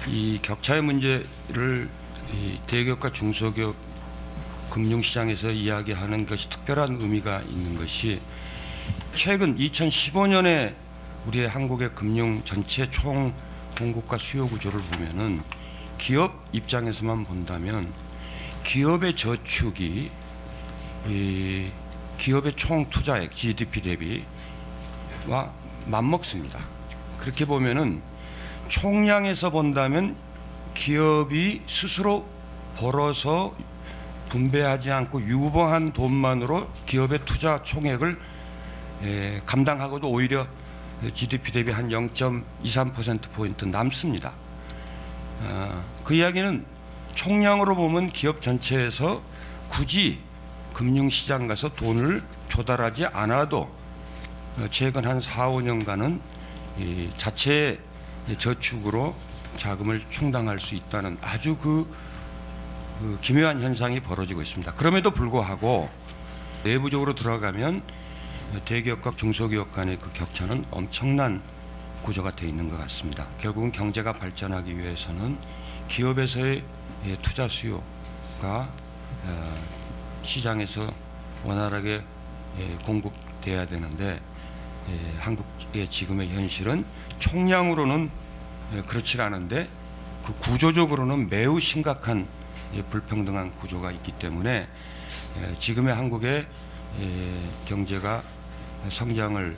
이 격차의 문제를 이 대기업과 중소기업 금융시장에서 이야기하는 것이 특별한 의미가 있는 것이 최근 2015년에 우리의 한국의 금융 전체 총 공급과 수요 구조를 보면은 기업 입장에서만 본다면 기업의 저축이 이 기업의 총 투자액 GDP 대비와 맞먹습니다. 그렇게 보면은 총량에서 본다면 기업이 스스로 벌어서 분배하지 않고 유보한 돈만으로 기업의 투자 총액을 감당하고도 오히려 GDP 대비 한 0.23%포인트 남습니다. 그 이야기는 총량으로 보면 기업 전체에서 굳이 금융시장 가서 돈을 조달하지 않아도 최근 한 4, 5년간은 자체의 저축으로 자금을 충당할 수 있다는 아주 그 기묘한 현상이 벌어지고 있습니다. 그럼에도 불구하고 내부적으로 들어가면 대기업과 중소기업 간의 그 격차는 엄청난 구조가 되어 있는 것 같습니다. 결국은 경제가 발전하기 위해서는 기업에서의 투자 수요가 시장에서 원활하게 공급돼야 되는데 한국의 지금의 현실은 총량으로는 그렇지가 않은데 그 구조적으로는 매우 심각한 불평등한 구조가 있기 때문에 지금의 한국의 경제가 성장을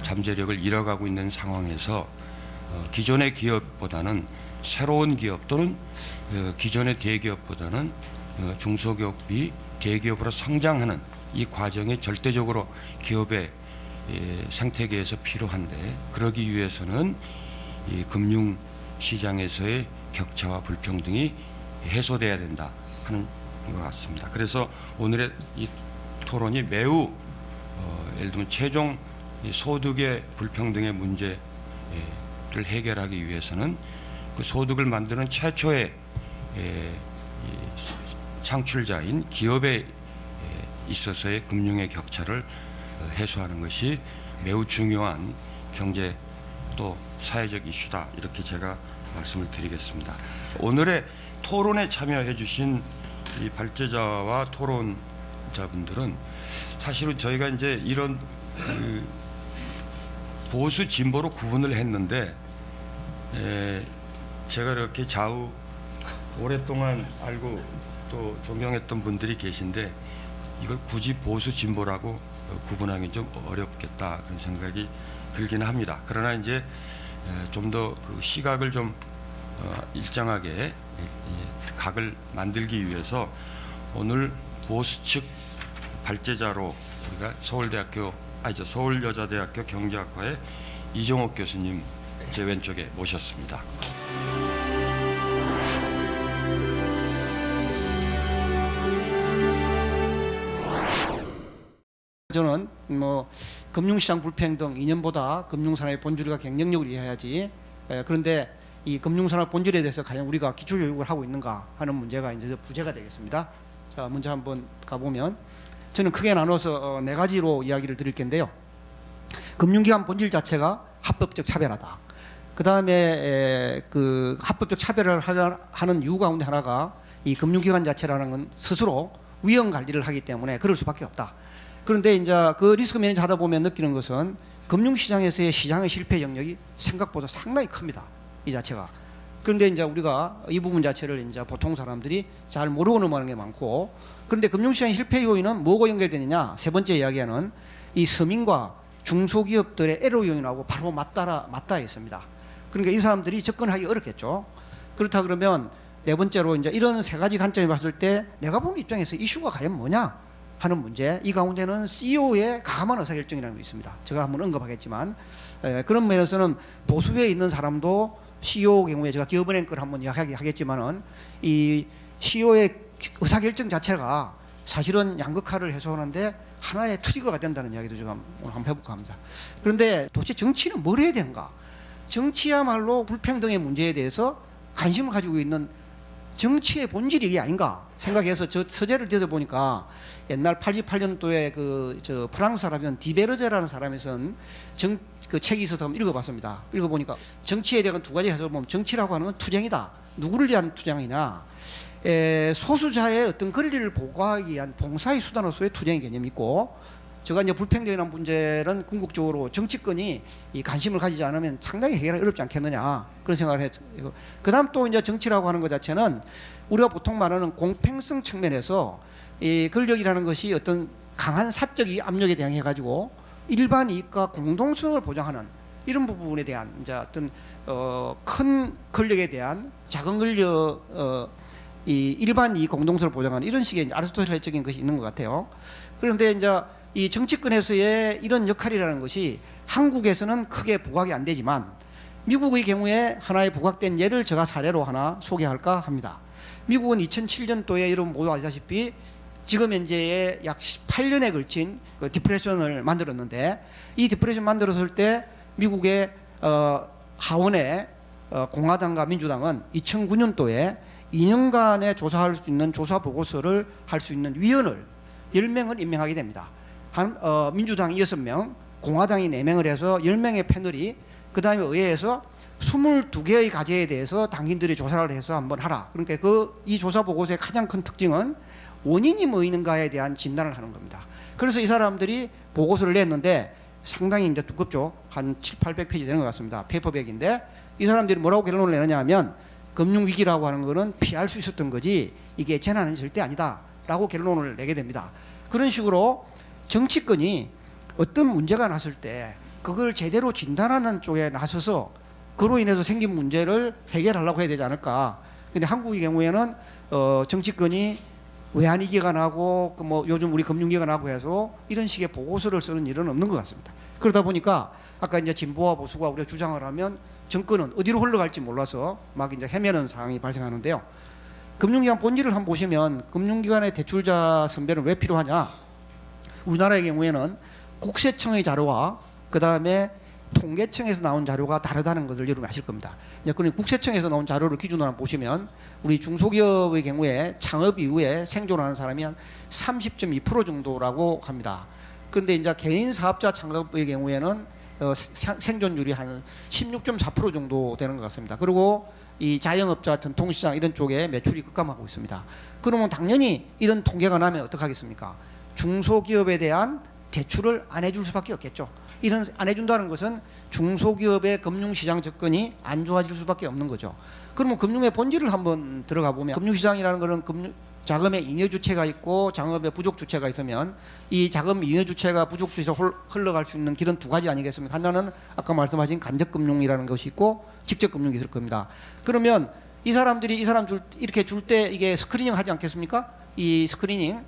잠재력을 잃어가고 있는 상황에서 기존의 기업보다는 새로운 기업 또는 기존의 대기업보다는 중소기업이 대기업으로 성장하는 이 과정이 절대적으로 기업의 생태계에서 필요한데 그러기 위해서는 이 금융시장에서의 격차와 불평등이 해소돼야 된다 하는 것 같습니다. 그래서 오늘의 이 토론이 매우 예를 들면 최종 소득의 불평등의 문제를 해결하기 위해서는 그 소득을 만드는 최초의 창출자인 기업에 있어서의 금융의 격차를 해소하는 것이 매우 중요한 경제 또 사회적 이슈다 이렇게 제가 말씀을 드리겠습니다. 오늘의 토론에 참여해 주신 이 발제자와 토론자분들은 사실은 저희가 이제 이런 그 보수 진보로 구분을 했는데 제가 이렇게 좌우 오랫동안 알고 또 존경했던 분들이 계신데 이걸 굳이 보수 진보라고 구분하기 좀 어렵겠다 그런 생각이 들기는 합니다. 그러나 이제 좀 더 그 시각을 좀 일정하게 각을 만들기 위해서 오늘 보수 측 발제자로 우리가 서울여자대학교 경제학과의 이종옥 교수님 제 왼쪽에 모셨습니다. 저는 뭐 금융시장 불평등 이념보다 금융산업의 본질과 경쟁력을 이해해야지. 그런데 이 금융산업 본질에 대해서 과연 우리가 기초교육을 하고 있는가 하는 문제가 이제 부제가 되겠습니다. 자, 먼저 한번 가보면 저는 크게 나눠서 네 가지로 이야기를 드릴 텐데요. 금융기관 본질 자체가 합법적 차별화다. 그 다음에 그 합법적 차별을 하는 이유 가운데 하나가 이 금융기관 자체라는 건 스스로 위험 관리를 하기 때문에 그럴 수밖에 없다. 그런데 이제 그 리스크 매니저 하다 보면 느끼는 것은 금융시장에서의 시장의 실패 영역이 생각보다 상당히 큽니다. 이 자체가. 그런데 이제 우리가 이 부분 자체를 이제 보통 사람들이 잘 모르고 넘어가는 게 많고, 그런데 금융시장의 실패 요인은 뭐고 연결되느냐? 세 번째 이야기하는 이 서민과 중소기업들의 애로 요인하고 바로 맞닿아 있습니다. 그러니까 이 사람들이 접근하기 어렵겠죠. 그렇다 그러면 네 번째로 이제 이런 세 가지 관점을 봤을 때 내가 보는 입장에서 이슈가 과연 뭐냐 하는 문제. 이 가운데는 CEO의 가감한 의사결정이라는 게 있습니다. 제가 한번 언급하겠지만 그런 면에서는 보수에 있는 사람도 CEO 경우에 제가 기업은행 걸 한번 이야기하겠지만은 이 CEO의 의사결정 자체가 사실은 양극화를 해소하는데 하나의 트리거가 된다는 이야기도 제가 오늘 한번 해볼까 합니다. 그런데 도대체 정치는 뭘 해야 되는가? 정치야말로 불평등의 문제에 대해서 관심을 가지고 있는 정치의 본질이 이게 아닌가 생각해서 저 서재를 뒤져보니까 옛날 88년도에 저 프랑스 사람이던 디베르제라는 사람이 쓴 그 책이 있어서 한번 읽어봤습니다. 읽어보니까 정치에 대한 두 가지 해석을 보면 정치라고 하는 건 투쟁이다. 누구를 위한 투쟁이냐? 소수자의 어떤 권리를 보호하기 위한 봉사의 수단으로서의 투쟁의 개념이 있고, 제가 이제 불평등이라는 문제는 궁극적으로 정치권이 이 관심을 가지지 않으면 상당히 해결하기 어렵지 않겠느냐 그런 생각을 했죠. 그다음 또 이제 정치라고 하는 것 자체는 우리가 보통 말하는 공평성 측면에서 이 권력이라는 것이 어떤 강한 사적 압력에 대항해 가지고 일반 이익과 공동성을 보장하는 이런 부분에 대한 이제 어떤 큰 권력에 대한 작은 권력 이 일반 이익 공동성을 보장하는 이런 식의 아리스토텔레적인 것이 있는 것 같아요. 그런데 이제 이 정치권에서의 이런 역할이라는 것이 한국에서는 크게 부각이 안 되지만 미국의 경우에 하나의 부각된 예를 제가 사례로 하나 소개할까 합니다. 미국은 2007년도에 여러분 모두 아시다시피 지금 현재의 약 8년에 걸친 그 디프레션을 만들었는데, 이 디프레션 만들었을 때 미국의 하원의 공화당과 민주당은 2009년도에 2년간의 조사할 수 있는 조사 보고서를 할 수 있는 위원을 10명을 임명하게 됩니다. 민주당이 6명, 공화당이 4명을 해서 10명의 패널이 그 다음에 의회에서 22개의 과제에 대해서 당신들이 조사를 해서 한번 하라. 그러니까 이 조사 보고서의 가장 큰 특징은 원인이 뭐 있는가에 대한 진단을 하는 겁니다. 그래서 이 사람들이 보고서를 냈는데 상당히 이제 두껍죠. 한 700~800페이지 되는 것 같습니다. 페이퍼백인데 이 사람들이 뭐라고 결론을 내느냐 하면 금융위기라고 하는 거는 피할 수 있었던 거지 이게 재난은 절대 아니다 라고 결론을 내게 됩니다. 그런 식으로 정치권이 어떤 문제가 났을 때 그걸 제대로 진단하는 쪽에 나서서 그로 인해서 생긴 문제를 해결하려고 해야 되지 않을까. 근데 한국의 경우에는 정치권이 외환위기가 나고 뭐 요즘 우리 금융위기가 나고 해서 이런 식의 보고서를 쓰는 일은 없는 것 같습니다. 그러다 보니까 아까 이제 진보와 보수가 우리가 주장을 하면 정권은 어디로 흘러갈지 몰라서 막 이제 헤매는 상황이 발생하는데요. 금융기관 본질을 한번 보시면 금융기관의 대출자 선별은 왜 필요하냐? 우리나라의 경우에는 국세청의 자료와 그 다음에 통계청에서 나온 자료가 다르다는 것을 여러분 아실 겁니다. 그러니 국세청에서 나온 자료를 기준으로 한번 보시면 우리 중소기업의 경우에 창업 이후에 생존하는 사람이 한 30.2% 정도라고 합니다. 그런데 이제 개인 사업자 창업의 경우에는 생존율이 한 16.4% 정도 되는 것 같습니다. 그리고 이 자영업자, 전통시장 이런 쪽에 매출이 급감하고 있습니다. 그러면 당연히 이런 통계가 나면 어떡하겠습니까? 중소기업에 대한 대출을 안 해줄 수밖에 없겠죠. 이런 안 해준다는 것은 중소기업의 금융시장 접근이 안 좋아질 수밖에 없는 거죠. 그러면 금융의 본질을 한번 들어가 보면 금융시장이라는 것은 자금의 잉여 주체가 있고 장업의 부족 주체가 있으면 이 자금 잉여 주체가 부족 주체로 흘러갈 수 있는 길은 두 가지 아니겠습니까? 하나는 아까 말씀하신 간접금융이라는 것이 있고 직접금융이 있을 겁니다. 그러면 이 사람들이 이렇게 줄 때 이게 스크리닝 하지 않겠습니까? 이 스크리닝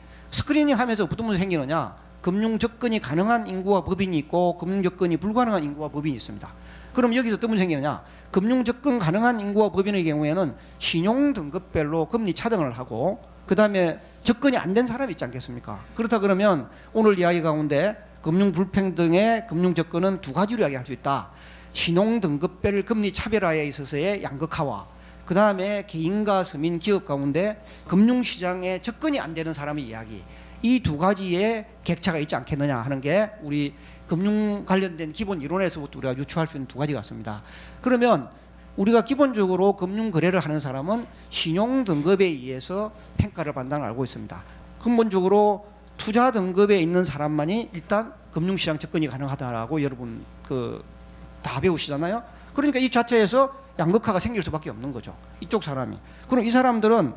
하면서 어떤 문제 생기느냐? 금융 접근이 가능한 인구와 법인이 있고 금융 접근이 불가능한 인구와 법인이 있습니다. 그럼 여기서 어떤 문제 생기느냐? 금융 접근 가능한 인구와 법인의 경우에는 신용 등급별로 금리 차등을 하고 그 다음에 접근이 안 된 사람이 있지 않겠습니까? 그렇다 그러면 오늘 이야기 가운데 금융 불평등의 금융 접근은 두 가지로 이야기할 수 있다. 신용 등급별 금리 차별화에 있어서의 양극화와 그 다음에 개인과 서민 기업 가운데 금융시장에 접근이 안 되는 사람의 이야기, 이 두 가지의 격차가 있지 않겠느냐 하는 게 우리 금융 관련된 기본 이론에서부터 우리가 유추할 수 있는 두 가지 같습니다. 그러면 우리가 기본적으로 금융 거래를 하는 사람은 신용 등급에 의해서 평가를 받는다는 걸 알고 있습니다. 근본적으로 투자 등급에 있는 사람만이 일단 금융시장 접근이 가능하다라고 여러분 다 배우시잖아요. 그러니까 이 자체에서 양극화가 생길 수밖에 없는 거죠. 이쪽 사람이. 그럼 이 사람들은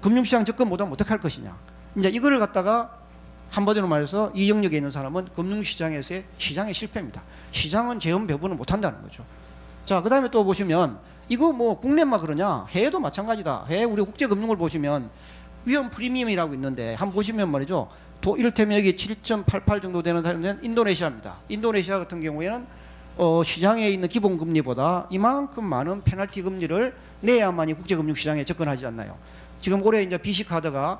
금융시장 접근 못하면 어떻게 할 것이냐? 이제 이거를 갖다가 한마디로 말해서 이 영역에 있는 사람은 금융시장에서의 시장의 실패입니다. 시장은 재원 배분을 못한다는 거죠. 자, 그 다음에 또 보시면 이거 뭐 국내만 그러냐? 해외도 마찬가지다. 해외 우리 국제금융을 보시면 위험 프리미엄이라고 있는데 한번 보시면 말이죠. 이를테면 여기 7.88 정도 되는 사람은 인도네시아입니다. 인도네시아 같은 경우에는 시장에 있는 기본금리보다 이만큼 많은 페널티 금리를 내야만이 국제금융시장에 접근하지 않나요? 지금 올해 이제 BC카드가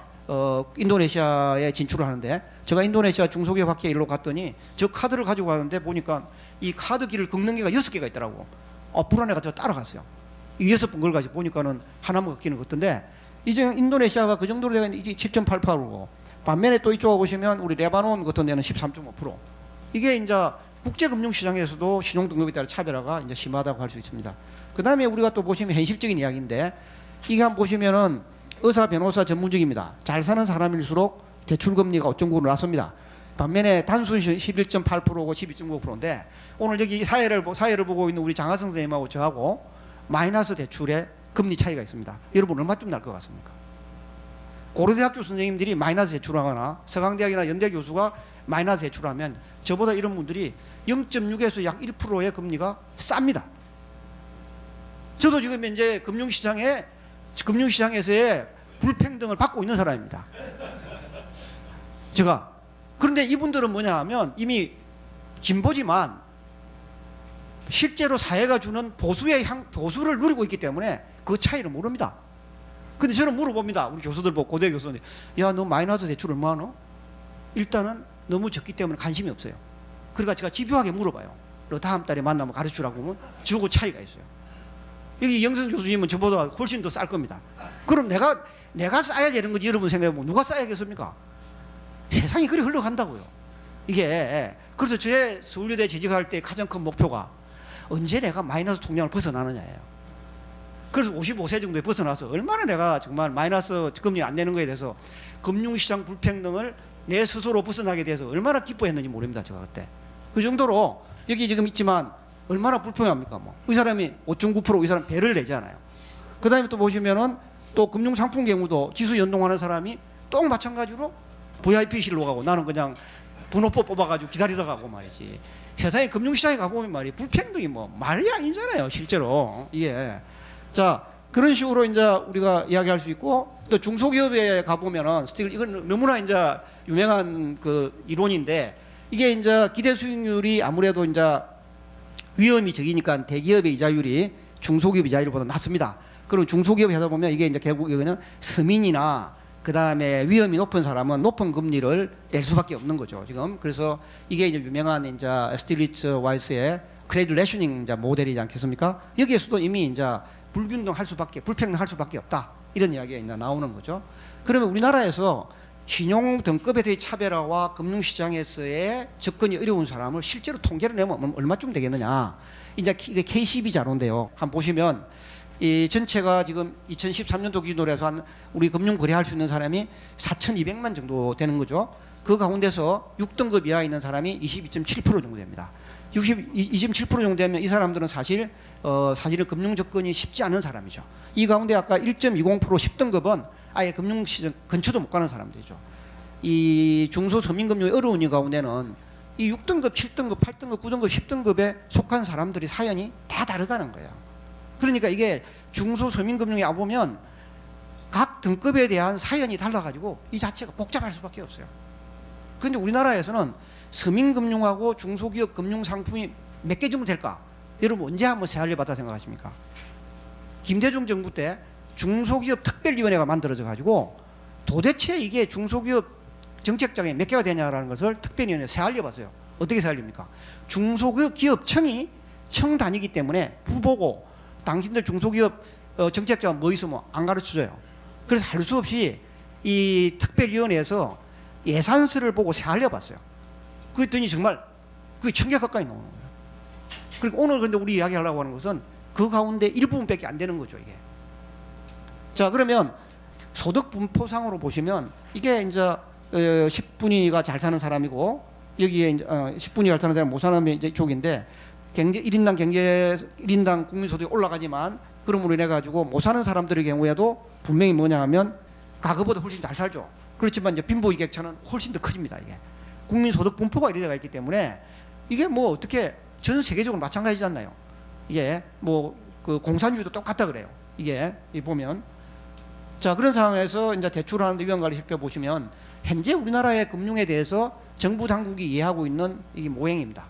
인도네시아에 진출을 하는데 제가 인도네시아 중소기업 학회 일로 갔더니 저 카드를 가지고 가는데 보니까 이 카드 길을 긁는 개가 6개가 있더라고. 불안해가지고 따라갔어요. 이 6번 걸 가지고 보니까는 하나만 걷기는 걷던데 이제 인도네시아가 그 정도로 되면 이제 7.88%고 반면에 또 이쪽에 보시면 우리 레바논 같은 데는 13.5%. 이게 이제 국제금융시장에서도 신용등급에 따라 차별화가 이제 심하다고 할 수 있습니다. 그 다음에 우리가 또 보시면 현실적인 이야기인데 이게 한번 보시면은 의사, 변호사 전문직입니다. 잘 사는 사람일수록 대출금리가 5.9로 낮습니다. 반면에 단순 11.8%고 12.9%인데 오늘 여기 사회를 보고 있는 우리 장하성 선생님하고 저하고 마이너스 대출의 금리 차이가 있습니다. 여러분 얼마쯤 날 것 같습니까? 고려대학교 선생님들이 마이너스 대출하거나 서강대학이나 연대 교수가 마이너스 대출하면 저보다 이런 분들이 0.6에서 약 1%의 금리가 쌉니다. 저도 지금 이제 금융시장에서의 불평등을 받고 있는 사람입니다. 제가. 그런데 이분들은 뭐냐 하면 이미 진보지만 실제로 사회가 주는 보수를 누리고 있기 때문에 그 차이를 모릅니다. 근데 저는 물어봅니다. 우리 교수들 보고 고대 교수님, 야, 너 마이너스 대출 얼마 하노? 일단은 너무 적기 때문에 관심이 없어요. 그러니까 제가 집요하게 물어봐요. 너 다음 달에 만나면 가르치라고 하면 주고 차이가 있어요. 여기 영선 교수님은 저보다 훨씬 더 쌀 겁니다. 그럼 내가 싸야 되는 거지. 여러분 생각해보면 누가 싸야겠습니까? 세상이 그리 흘러간다고요. 이게 그래서 제 서울여대 재직할 때 가장 큰 목표가 언제 내가 마이너스 통장을 벗어나느냐예요. 그래서 55세 정도에 벗어나서 얼마나 내가 정말 마이너스 금리 안 내는 거에 대해서 금융시장 불평등을 내 스스로 벗어나게 돼서 얼마나 기뻐했는지 모릅니다. 제가 그때 그 정도로 여기 지금 있지만 얼마나 불평합니까? 뭐 이 사람이 5.9% 이 사람 배를 내잖아요. 그 다음에 또 보시면은 또 금융상품 경우도 지수 연동하는 사람이 또 마찬가지로 VIP실로 가고 나는 그냥 번호표 뽑아가지고 기다리다 가고 말이지. 세상에 금융시장에 가보면 말이 불평등이 뭐 말이 아니잖아요. 실제로. 예. 자, 그런 식으로 이제 우리가 이야기할 수 있고 또 중소기업에 가보면은 이건 너무나 이제 유명한 그 이론인데 이게 이제 기대 수익률이 아무래도 이제 위험이 적으니까 대기업의 이자율이 중소기업 이자율보다 낮습니다. 그리고 중소기업에 하다 보면 이게 이제 결국 이거는 서민이나 그 다음에 위험이 높은 사람은 높은 금리를 낼 수밖에 없는 거죠. 지금 그래서 이게 이제 유명한 이제 스틸리츠 와이스의 크레딧 레셔닝 모델이지 않겠습니까? 여기에서도 이미 이제 불평등할 수밖에 없다. 이런 이야기가 이제 나오는 거죠. 그러면 우리나라에서 신용 등급에 대해 차별화와 금융시장에서의 접근이 어려운 사람을 실제로 통계를 내면 얼마쯤 되겠느냐. 이제 이게 K12 자료인데요. 한번 보시면 이 전체가 지금 2013년도 기준으로 해서 한 우리 금융 거래할 수 있는 사람이 4,200만 정도 되는 거죠. 그 가운데서 6등급 이하에 있는 사람이 22.7% 정도 됩니다. 27% 정도 되면 이 사람들은 사실은 금융 접근이 쉽지 않은 사람이죠. 이 가운데 아까 1.20% 10등급은 아예 금융시장 근처도 못 가는 사람들이죠. 이 중소서민금융이 어려운 이 가운데는 이 6등급, 7등급, 8등급, 9등급, 10등급에 속한 사람들이 사연이 다 다르다는 거예요. 그러니까 이게 중소서민금융에 와보면 각 등급에 대한 사연이 달라가지고 이 자체가 복잡할 수밖에 없어요. 그런데 우리나라에서는 서민금융하고 중소기업 금융상품이 몇 개 정도 될까? 여러분 언제 한번 세알려 봤다 생각하십니까? 김대중 정부 때 중소기업 특별위원회가 만들어져 가지고 도대체 이게 중소기업 정책장에 몇 개가 되냐라는 것을 특별위원회에 세알려 봤어요. 어떻게 세알립니까? 중소기업청이 청 단위이기 때문에 부보고 당신들 중소기업 정책자가 뭐 있으면 안 가르쳐줘요. 그래서 할 수 없이 이 특별위원회에서 예산서를 보고 세알려 봤어요. 그랬더니 정말 그게 1,000개 가까이 나오는 거예요. 그리고 오늘 근데 우리 이야기하려고 하는 것은 그 가운데 일부분밖에 안 되는 거죠, 이게. 자, 그러면 소득 분포상으로 보시면 이게 이제 10분위가 잘 사는 사람이고 여기에 이제 10분위 잘 사는 사람 못 사는 사람이 이제 이쪽인데 1인당 국민소득이 올라가지만 그러므로 인해 가지고 못 사는 사람들의 경우에도 분명히 뭐냐 하면 과거보다 훨씬 잘 살죠. 그렇지만 이제 빈부의 격차는 훨씬 더 커집니다. 이게 국민소득 분포가 이래 가 있기 때문에 이게 뭐 어떻게 전 세계적으로 마찬가지지 않나요? 이게 뭐 그 공산주의도 똑같다 그래요. 이게 보면 자, 그런 상황에서 이제 대출하는데 위험관리 살펴보시면 현재 우리나라의 금융에 대해서 정부 당국이 이해하고 있는 이게 모형입니다.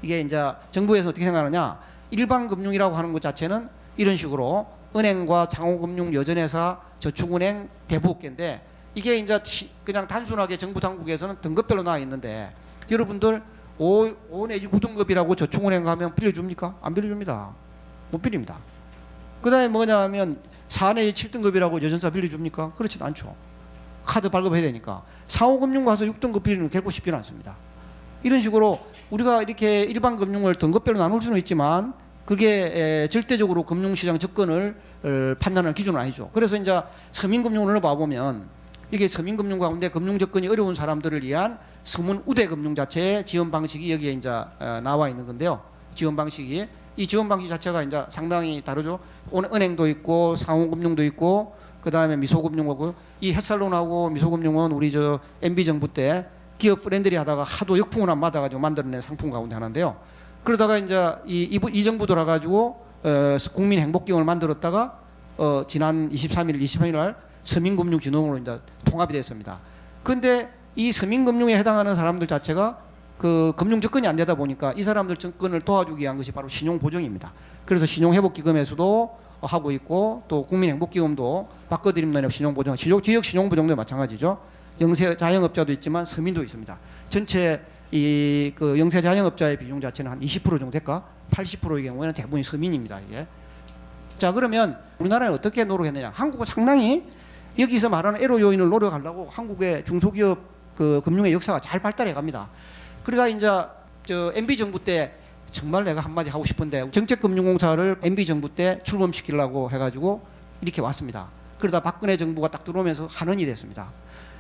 이게 이제 정부에서 어떻게 생각하느냐? 일반 금융이라고 하는 것 자체는 이런 식으로 은행과 창호금융, 여전회사, 저축은행, 대부업계인데 이게 이제 그냥 단순하게 정부 당국에서는 등급별로 나와 있는데 여러분들 5 내지 9등급이라고 저축은행 가면 빌려줍니까? 안 빌려줍니다. 못 빌립니다. 그 다음에 뭐냐 하면 4 내지 7등급이라고 여전사 빌려줍니까? 그렇지는 않죠. 카드 발급해야 되니까. 상호금융 가서 6등급 빌리는 결코 쉽지는 않습니다. 이런 식으로 우리가 이렇게 일반 금융을 등급별로 나눌 수는 있지만 그게 절대적으로 금융시장 접근을 판단하는 기준은 아니죠. 그래서 이제 서민금융을 봐보면 이게 서민금융 가운데 금융 접근이 어려운 사람들을 위한 서문 우대 금융 자체의 지원 방식이 여기에 이제 나와 있는 건데요. 지원 방식이 이 지원 방식 자체가 이제 상당히 다르죠. 은행도 있고 상호금융도 있고 그다음에 미소금융하고 이 햇살론하고 미소금융은 우리 저 MB 정부 때 기업 프렌들이 하다가 하도 역풍을 안 맞아가지고 만들어낸 상품 가운데 하나인데요. 그러다가 이제 이 정부 돌아가지고 국민행복기금을 만들었다가 지난 23일 날 서민금융진흥으로 이제 통합이 됐습니다. 그런데 이 서민금융에 해당하는 사람들 자체가 그 금융 접근이 안 되다 보니까 이 사람들 접근을 도와주기 위한 것이 바로 신용보증입니다. 그래서 신용회복기금에서도 하고 있고 또 국민행복기금도 바꿔드림 면역 신용보증, 지역 신용보증도 마찬가지죠. 영세 자영업자도 있지만 서민도 있습니다. 전체 이 그 영세 자영업자의 비중 자체는 한 20% 정도 될까? 80%의 경우에는 대부분이 서민입니다. 이게. 자 그러면 우리나라는 어떻게 노력했느냐? 한국은 상당히 여기서 말하는 애로 요인을 노력하려고 한국의 중소기업 그 금융의 역사가 잘 발달해 갑니다. 그러니까 이제 저 MB 정부 때 정말 내가 한마디 하고 싶은데 정책금융공사를 MB 정부 때 출범시키려고 해가지고 이렇게 왔습니다. 그러다 박근혜 정부가 딱 들어오면서 한원이 됐습니다.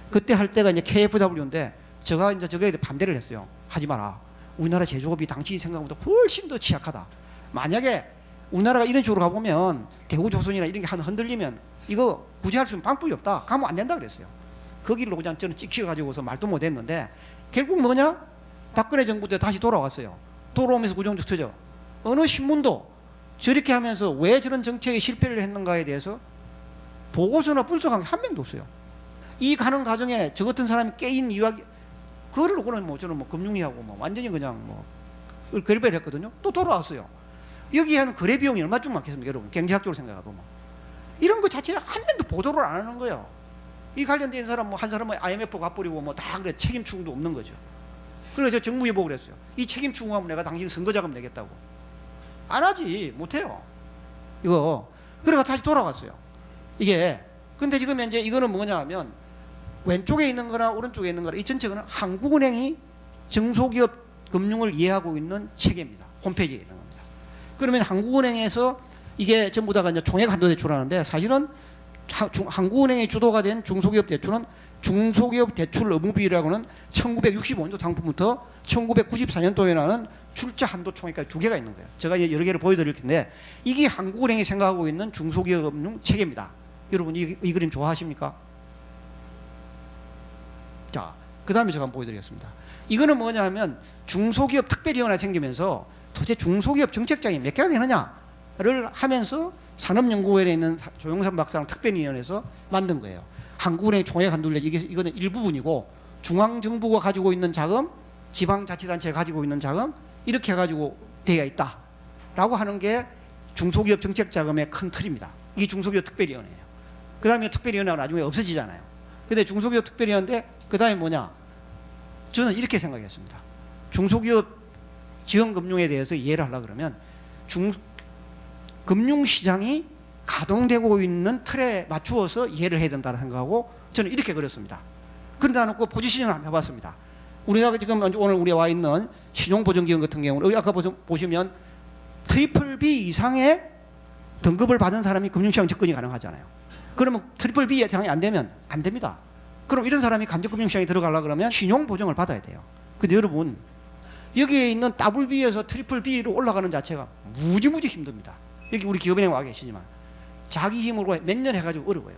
그때 할 때가 이제 KFW인데 제가 이제 저거에 반대를 했어요. 하지 마라. 우리나라 제조업이 당신이 생각보다 훨씬 더 취약하다. 만약에 우리나라가 이런 식으로 가보면 대우조선이나 이런 게 흔들리면 이거 구제할 수 있는 방법이 없다. 가면 안 된다 그랬어요. 거기를 그냥 저는 찍혀가지고서 말도 못했는데 결국 뭐냐? 박근혜 정부 때 다시 돌아왔어요. 돌아오면서 구정적 터져. 어느 신문도 저렇게 하면서 왜 저런 정책에 실패를 했는가에 대해서 보고서나 분석한 게 한 명도 없어요. 이 가는 과정에 저 같은 사람이 깨인 이야기 그걸 놓고는 뭐 저는 뭐 금융위하고 뭐 완전히 그냥 뭐 결별을 했거든요. 또 돌아왔어요. 여기 하는 거래 비용이 얼마쯤 많겠습니까, 여러분? 경제학적으로 생각해보면 이런 거 자체를 한 명도 보도를 안 하는 거예요. 이 관련된 사람 뭐 한 사람은 IMF 갚으려고 뭐 다 그래 책임 추궁도 없는 거죠. 그래서 정부에 보고 그랬어요. 이 책임 추궁하면 내가 당신 선거자금 내겠다고. 안 하지 못해요. 이거 그래가 다시 돌아갔어요. 이게 근데 지금 현재 이거는 뭐냐 하면 왼쪽에 있는 거나 오른쪽에 있는 거나 이 전체는 한국은행이 중소기업 금융을 이해하고 있는 체계입니다. 홈페이지에 있는 겁니다. 그러면 한국은행에서 이게 전부 다가 이제 총액 한도 대출하는데 사실은 한국은행의 주도가 된 중소기업 대출은 중소기업 대출 의무비율이라고는 1965년도 상품부터 1994년도에 나는 출자 한도 총액까지 두 개가 있는 거예요. 제가 여러 개를 보여드릴 텐데 이게 한국은행이 생각하고 있는 중소기업 금융 체계입니다. 여러분 이 그림 좋아하십니까? 자, 그 다음에 제가 한번 보여드리겠습니다. 이거는 뭐냐 하면 중소기업 특별위원회가 생기면서 도대체 중소기업 정책장이 몇 개가 되느냐를 하면서 산업연구원에 있는 조영삼 박사랑 특별위원회에서 만든 거예요. 한국은행 총액 한도를 이거는 일부분이고 중앙정부가 가지고 있는 자금, 지방자치단체가 가지고 있는 자금 이렇게 해가지고 되어 있다라고 하는 게 중소기업 정책자금의 큰 틀입니다. 이게 중소기업 특별위원회예요. 그 다음에 특별위원회가 나중에 없어지잖아요. 근데 중소기업 특별위원회 그 다음에 뭐냐? 저는 이렇게 생각했습니다. 중소기업 지원금융에 대해서 이해를 하려고 그러면 금융시장이 가동되고 있는 틀에 맞추어서 이해를 해야 된다고 생각하고 저는 이렇게 그렸습니다. 그러다 놓고 포지셔닝을 한번 해봤습니다. 우리가 지금 오늘 우리가 와 있는 신용보증기금 같은 경우는 아까 보시면 트리플 B 이상의 등급을 받은 사람이 금융시장 접근이 가능하잖아요. 그러면 트리플 B 대상이 안 되면 안 됩니다. 그럼 이런 사람이 간접금융시장에 들어가려고 그러면 신용보증을 받아야 돼요. 근데 여러분 여기에 있는 더블 B에서 트리플 B로 올라가는 자체가 무지무지 힘듭니다. 여기 우리 기업은행 와 계시지만 자기 힘으로 몇 년 해가지고 어려워요.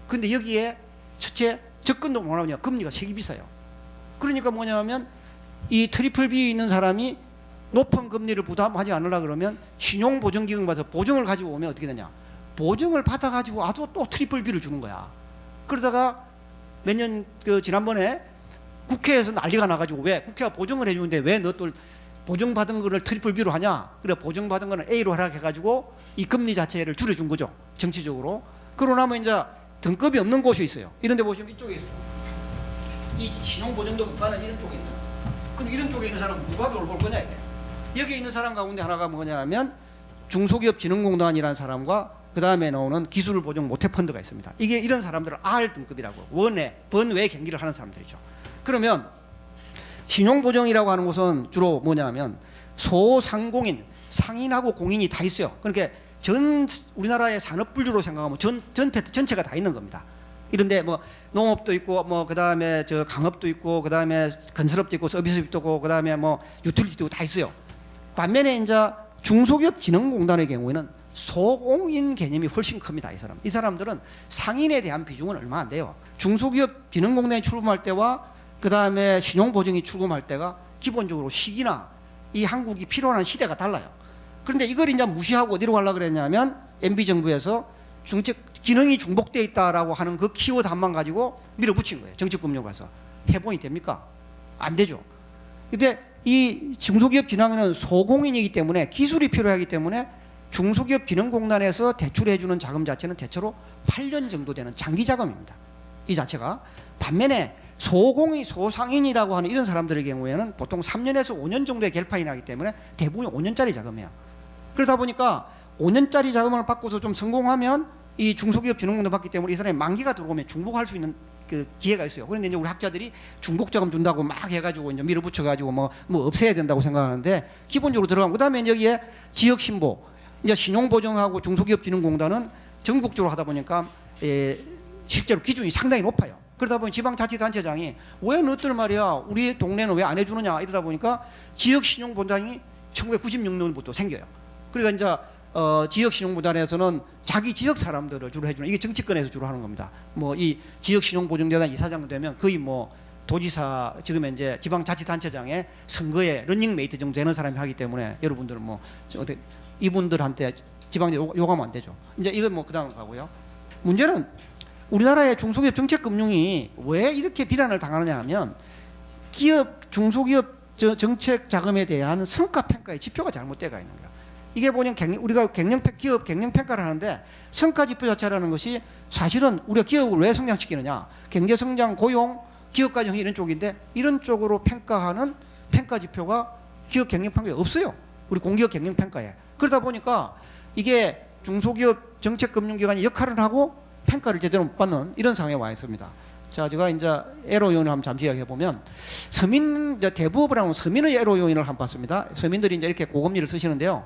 근데 여기에 첫째 접근도 못하냐 금리가 되게 비싸요. 그러니까 뭐냐면 이 트리플 B에 있는 사람이 높은 금리를 부담하지 않으려 그러면 신용보증기금 가서 보증을 가지고 오면 어떻게 되냐? 보증을 받아가지고 와도 또 트리플 B를 주는 거야. 그러다가 몇 년 지난번에 국회에서 난리가 나가지고 왜 국회가 보증을 해주는데 왜 너 또 보증받은 거를 트리플 B로 하냐? 그래 보증받은 거는 A로 하라 해가지고 이 금리 자체를 줄여준 거죠. 정치적으로. 그러고 나면 이제 등급이 없는 곳이 있어요. 이런데 보시면 이쪽에 있어요. 이 신용보증도 못 가는 이런 쪽에 있는. 그럼 이런 쪽에 있는 사람은 누가 돌볼 거냐 이게. 여기 있는 사람 가운데 하나가 뭐냐 하면 중소기업진흥공단이라는 사람과 그 다음에 나오는 기술 보증 모태 펀드가 있습니다. 이게 이런 사람들을 R 등급이라고 번외 경기를 하는 사람들이죠. 그러면 신용보증이라고 하는 것은 주로 뭐냐면 소상공인, 상인하고 공인이 다 있어요. 그러니까 우리나라의 산업 분류로 생각하면 전체가 다 있는 겁니다. 이런데 뭐 농업도 있고 뭐 그다음에 저 강업도 있고 그다음에 건설업도 있고 서비스업도 있고 그다음에 뭐 유틸리티도 다 있어요. 반면에 이제 중소기업진흥공단의 경우에는 소공인 개념이 훨씬 큽니다. 이 사람들은 상인에 대한 비중은 얼마 안 돼요. 중소기업진흥공단이 출범할 때와 그다음에 신용보증이 출범할 때가 기본적으로 시기나 이 한국이 필요한 시대가 달라요. 그런데 이걸 이제 무시하고 어디로 가려고 그랬냐면 MB 정부에서 기능이 중복되어 있다라고 하는 그 키워드 한만 가지고 밀어붙인 거예요. 정책금융 가서 해본이 됩니까? 안 되죠. 근데 이 중소기업 진흥은 소공인이기 때문에 기술이 필요하기 때문에 중소기업진흥공단에서 대출해주는 자금 자체는 대체로 8년 정도 되는 장기 자금입니다. 이 자체가. 반면에 소상인이라고 하는 이런 사람들의 경우에는 보통 3년에서 5년 정도의 결판이 나기 때문에 대부분 5년짜리 자금이에요. 그러다 보니까 5년짜리 자금을 받고서 좀 성공하면 이 중소기업진흥공단 받기 때문에 이 사람이 만기가 들어오면 중복할 수 있는 그 기회가 있어요. 그런데 이제 우리 학자들이 중복자금 준다고 막 해가지고 이제 밀어붙여가지고 뭐 없애야 된다고 생각하는데 기본적으로 들어가고 그다음에 여기에 지역신보 이제 신용보증하고 중소기업진흥공단은 전국적으로 하다 보니까 실제로 기준이 상당히 높아요. 그러다 보니 지방자치단체장이 왜 너희들 말이야 우리 동네는 왜 안 해주느냐 이러다 보니까 지역신용본단이 1996년부터 생겨요. 그러니까 이제 지역신용보단에서는 자기 지역 사람들을 주로 해주는 이게 정치권에서 주로 하는 겁니다. 뭐 이 지역신용보증재단 이사장 되면 거의 뭐 도지사 지금 이제 지방자치단체장의 선거에 런닝메이트 정도 되는 사람이 하기 때문에 여러분들은 뭐 어떻게 이분들한테 지방에 요구하면 안 되죠. 이제 이건 뭐 그다음 가고요. 문제는 우리나라의 중소기업 정책금융이 왜 이렇게 비난을 당하느냐 하면 중소기업 정책 자금에 대한 성과평가의 지표가 잘못되어 있는 거예요. 이게 보면 우리가 기업 경영평가를 하는데 성과지표 자체라는 것이 사실은 우리가 기업을 왜 성장시키느냐 경제성장, 고용, 기업가정 이런 쪽인데 이런 쪽으로 평가하는 평가지표가 기업 경영평가에 없어요. 우리 공기업 경영평가에. 그러다 보니까 이게 중소기업 정책금융기관이 역할을 하고 평가를 제대로 못 받는 이런 상황에 와 있습니다. 자, 제가 이제 애로 요인을 한번 잠시 이야기해 보면 대부업을 하는 서민의 애로 요인을 한번 봤습니다. 서민들이 이제 이렇게 고금리를 쓰시는데요.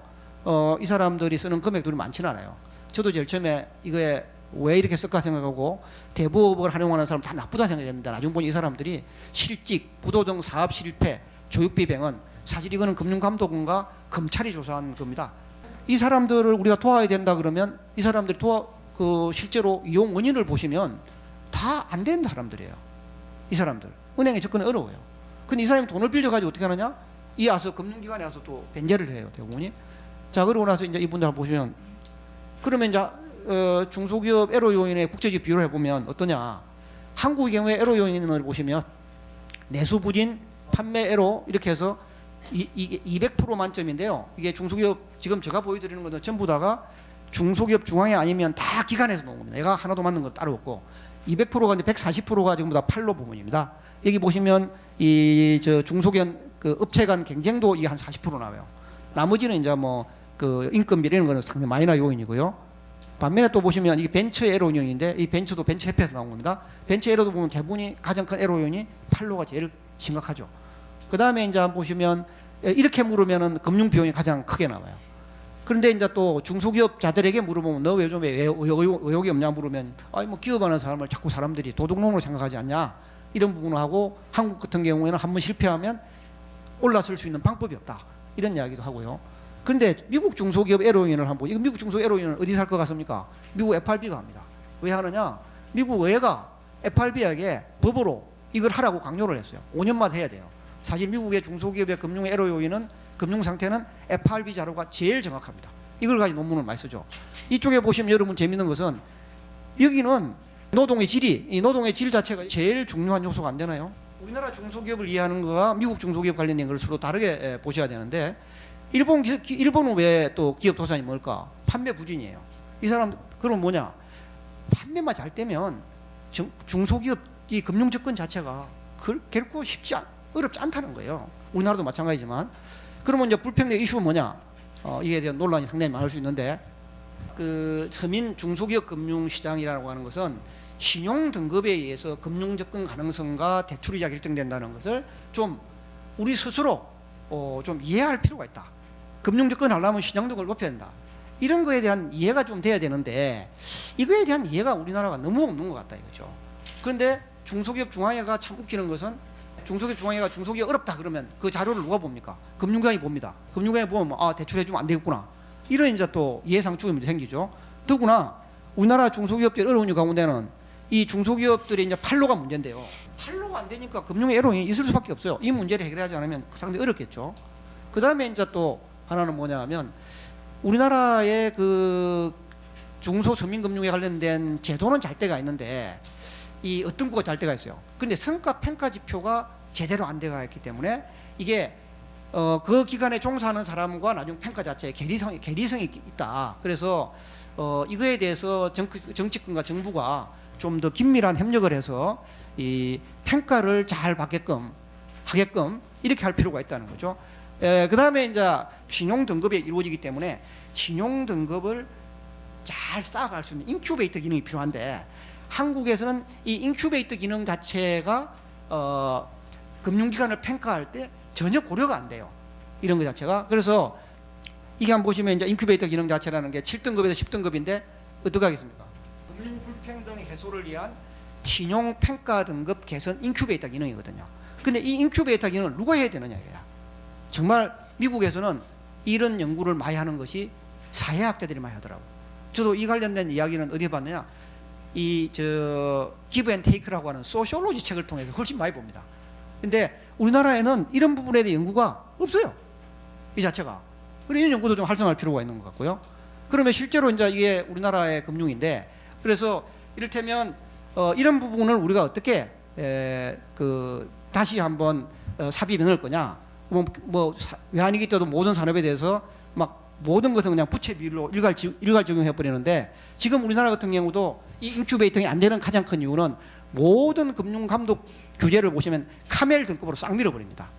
이 사람들이 쓰는 금액들이 많지는 않아요. 저도 제일 처음에 이거에 왜 이렇게 쓸까 생각하고 대부업을 활용하는 사람 다 나쁘다 생각했는데 나중 보니 이 사람들이 실직, 부도정 사업 실패, 교육비 병은 사실 이거는 금융감독원과 검찰이 조사한 겁니다. 이 사람들을 우리가 도와야 된다 그러면 이 사람들이 실제로 이용 원인을 보시면 다 안 된 사람들이에요. 이 사람들 은행에 접근이 어려워요. 근데 이 사람이 돈을 빌려가지고 어떻게 하느냐? 이 와서 금융기관에 와서 또 변제를 해요. 대부분이. 자, 그러고 나서 이제 이분들 한번 보시면 그러면 이제 중소기업 애로 요인의 국제적 비율을 해보면 어떠냐? 한국의 경우에 애로 요인을 보시면 내수부진, 판매 애로 이렇게 해서 이게 200% 만점인데요. 이게 중소기업 지금 제가 보여드리는 것은 전부 다가 중소기업 중앙에 아니면 다 기관에서 놓은 겁니다. 얘가 하나도 맞는 건 따로 없고 200%가 이제 140%가 전부 다 팔로 부분입니다. 여기 보시면 중소기업 그 업체 간 경쟁도 이게 한 40% 나와요. 나머지는 이제 뭐 그 인건비 이런 거는 상당히 마이너 요인이고요. 반면에 또 보시면 이게 벤처 에로 요인인데 이 벤처도 벤처협회에서 나온 겁니다. 벤처 에로도 보면 대부분이 가장 큰 에로 요인이 팔로가 제일 심각하죠. 그 다음에 이제 한번 보시면 이렇게 물으면은 금융 비용이 가장 크게 나와요. 그런데 이제 또 중소기업자들에게 물어보면 너 요즘에 왜 의욕이 없냐 물으면 아니 뭐 기업하는 사람을 자꾸 사람들이 도둑놈으로 생각하지 않냐 이런 부분을 하고 한국 같은 경우에는 한번 실패하면 올라설 수 있는 방법이 없다 이런 이야기도 하고요. 그런데 미국 중소기업 애로인을 한번 이거 미국 중소기업 애로인은 어디 살 것 같습니까? 미국 FRB가 합니다. 왜 하느냐? 미국 의회가 FRB에게 법으로 이걸 하라고 강요를 했어요. 5년마다 해야 돼요. 사실 미국의 중소기업의 금융 애로 요인은 금융 상태는 FRB 자료가 제일 정확합니다. 이걸 가지고 논문을 많이 쓰죠. 이쪽에 보시면 여러분 재밌는 것은 여기는 노동의 질이 이 노동의 질 자체가 제일 중요한 요소가 안 되나요? 우리나라 중소기업을 이해하는 거와 미국 중소기업 관련된 걸 서로 다르게 보셔야 되는데 일본은 왜 또 기업 도산이 뭘까? 판매 부진이에요. 이 사람 그럼 뭐냐? 판매만 잘 되면 중소기업 이 금융 접근 자체가 결코 어렵지 않다는 거예요. 우리나라도 마찬가지지만 그러면 이제 불평등 이슈는 뭐냐? 이게 대한 논란이 상당히 많을 수 있는데 그 서민 중소기업 금융시장이라고 하는 것은 신용 등급에 의해서 금융 접근 가능성과 대출이자 결정된다는 것을 좀 우리 스스로 좀 이해할 필요가 있다. 금융 접근하려면 신용 등급을 높여야 된다. 이런 거에 대한 이해가 좀 돼야 되는데 이거에 대한 이해가 우리나라가 너무 없는 것 같다 이거죠. 그런데 중소기업 중앙회가 참 웃기는 것은 중소기업 중앙회가 중소기업 어렵다 그러면 그 자료를 누가 봅니까? 금융기관이 봅니다. 금융기관이 보면 아 대출해주면 안 되겠구나. 이런 이제 또 이해상충이 문제 생기죠. 더구나 우리나라 중소기업들 어려운 이유 가운데는 이 중소기업들의 이제 판로가 문제인데요. 판로가 안 되니까 금융의 애로움이 있을 수밖에 없어요. 이 문제를 해결하지 않으면 상당히 어렵겠죠. 그 다음에 이제 또 하나는 뭐냐면 우리나라의 그 중소서민금융에 관련된 제도는 잘 때가 있는데 이 어떤 구가 잘 때가 있어요. 근데 성과 평가 지표가 제대로 안 돼가 있기 때문에 이게 그 기관에 종사하는 사람과 나중 평가 자체에 괴리성이 있다. 그래서 이거에 대해서 정치권과 정부가 좀 더 긴밀한 협력을 해서 이 평가를 잘 하게끔 이렇게 할 필요가 있다는 거죠. 그 다음에 이제 신용 등급이 이루어지기 때문에 신용 등급을 잘 쌓아갈 수 있는 인큐베이터 기능이 필요한데 한국에서는 이 인큐베이터 기능 자체가 금융기관을 평가할 때 전혀 고려가 안 돼요. 이런 것 자체가. 그래서 이게 한번 보시면 이제 인큐베이터 기능 자체라는 게 7등급에서 10등급인데 어떻게 하겠습니까? 금융 불평등 해소를 위한 신용 평가 등급 개선 인큐베이터 기능이거든요. 근데 이 인큐베이터 기능을 누가 해야 되느냐 이거야. 정말 미국에서는 이런 연구를 많이 하는 것이 사회학자들이 많이 하더라고요. 저도 이 관련된 이야기는 어디에 봤느냐? 기브 앤 테이크라고 하는 소시올로지 책을 통해서 훨씬 많이 봅니다. 근데 우리나라에는 이런 부분에 대한 연구가 없어요. 이 자체가. 그래서 이런 연구도 좀 활성화할 필요가 있는 것 같고요. 그러면 실제로 이제 이게 우리나라의 금융인데 그래서 이를테면 이런 부분을 우리가 어떻게 다시 한번 삽입해 넣을 거냐? 외환위기 때도 모든 산업에 대해서 막 모든 것은 그냥 부채 비율로 일괄 적용해 버리는데 지금 우리나라 같은 경우도 이 인큐베이팅이 안 되는 가장 큰 이유는 모든 금융 감독 규제를 보시면 카멜 등급으로 싹 밀어버립니다.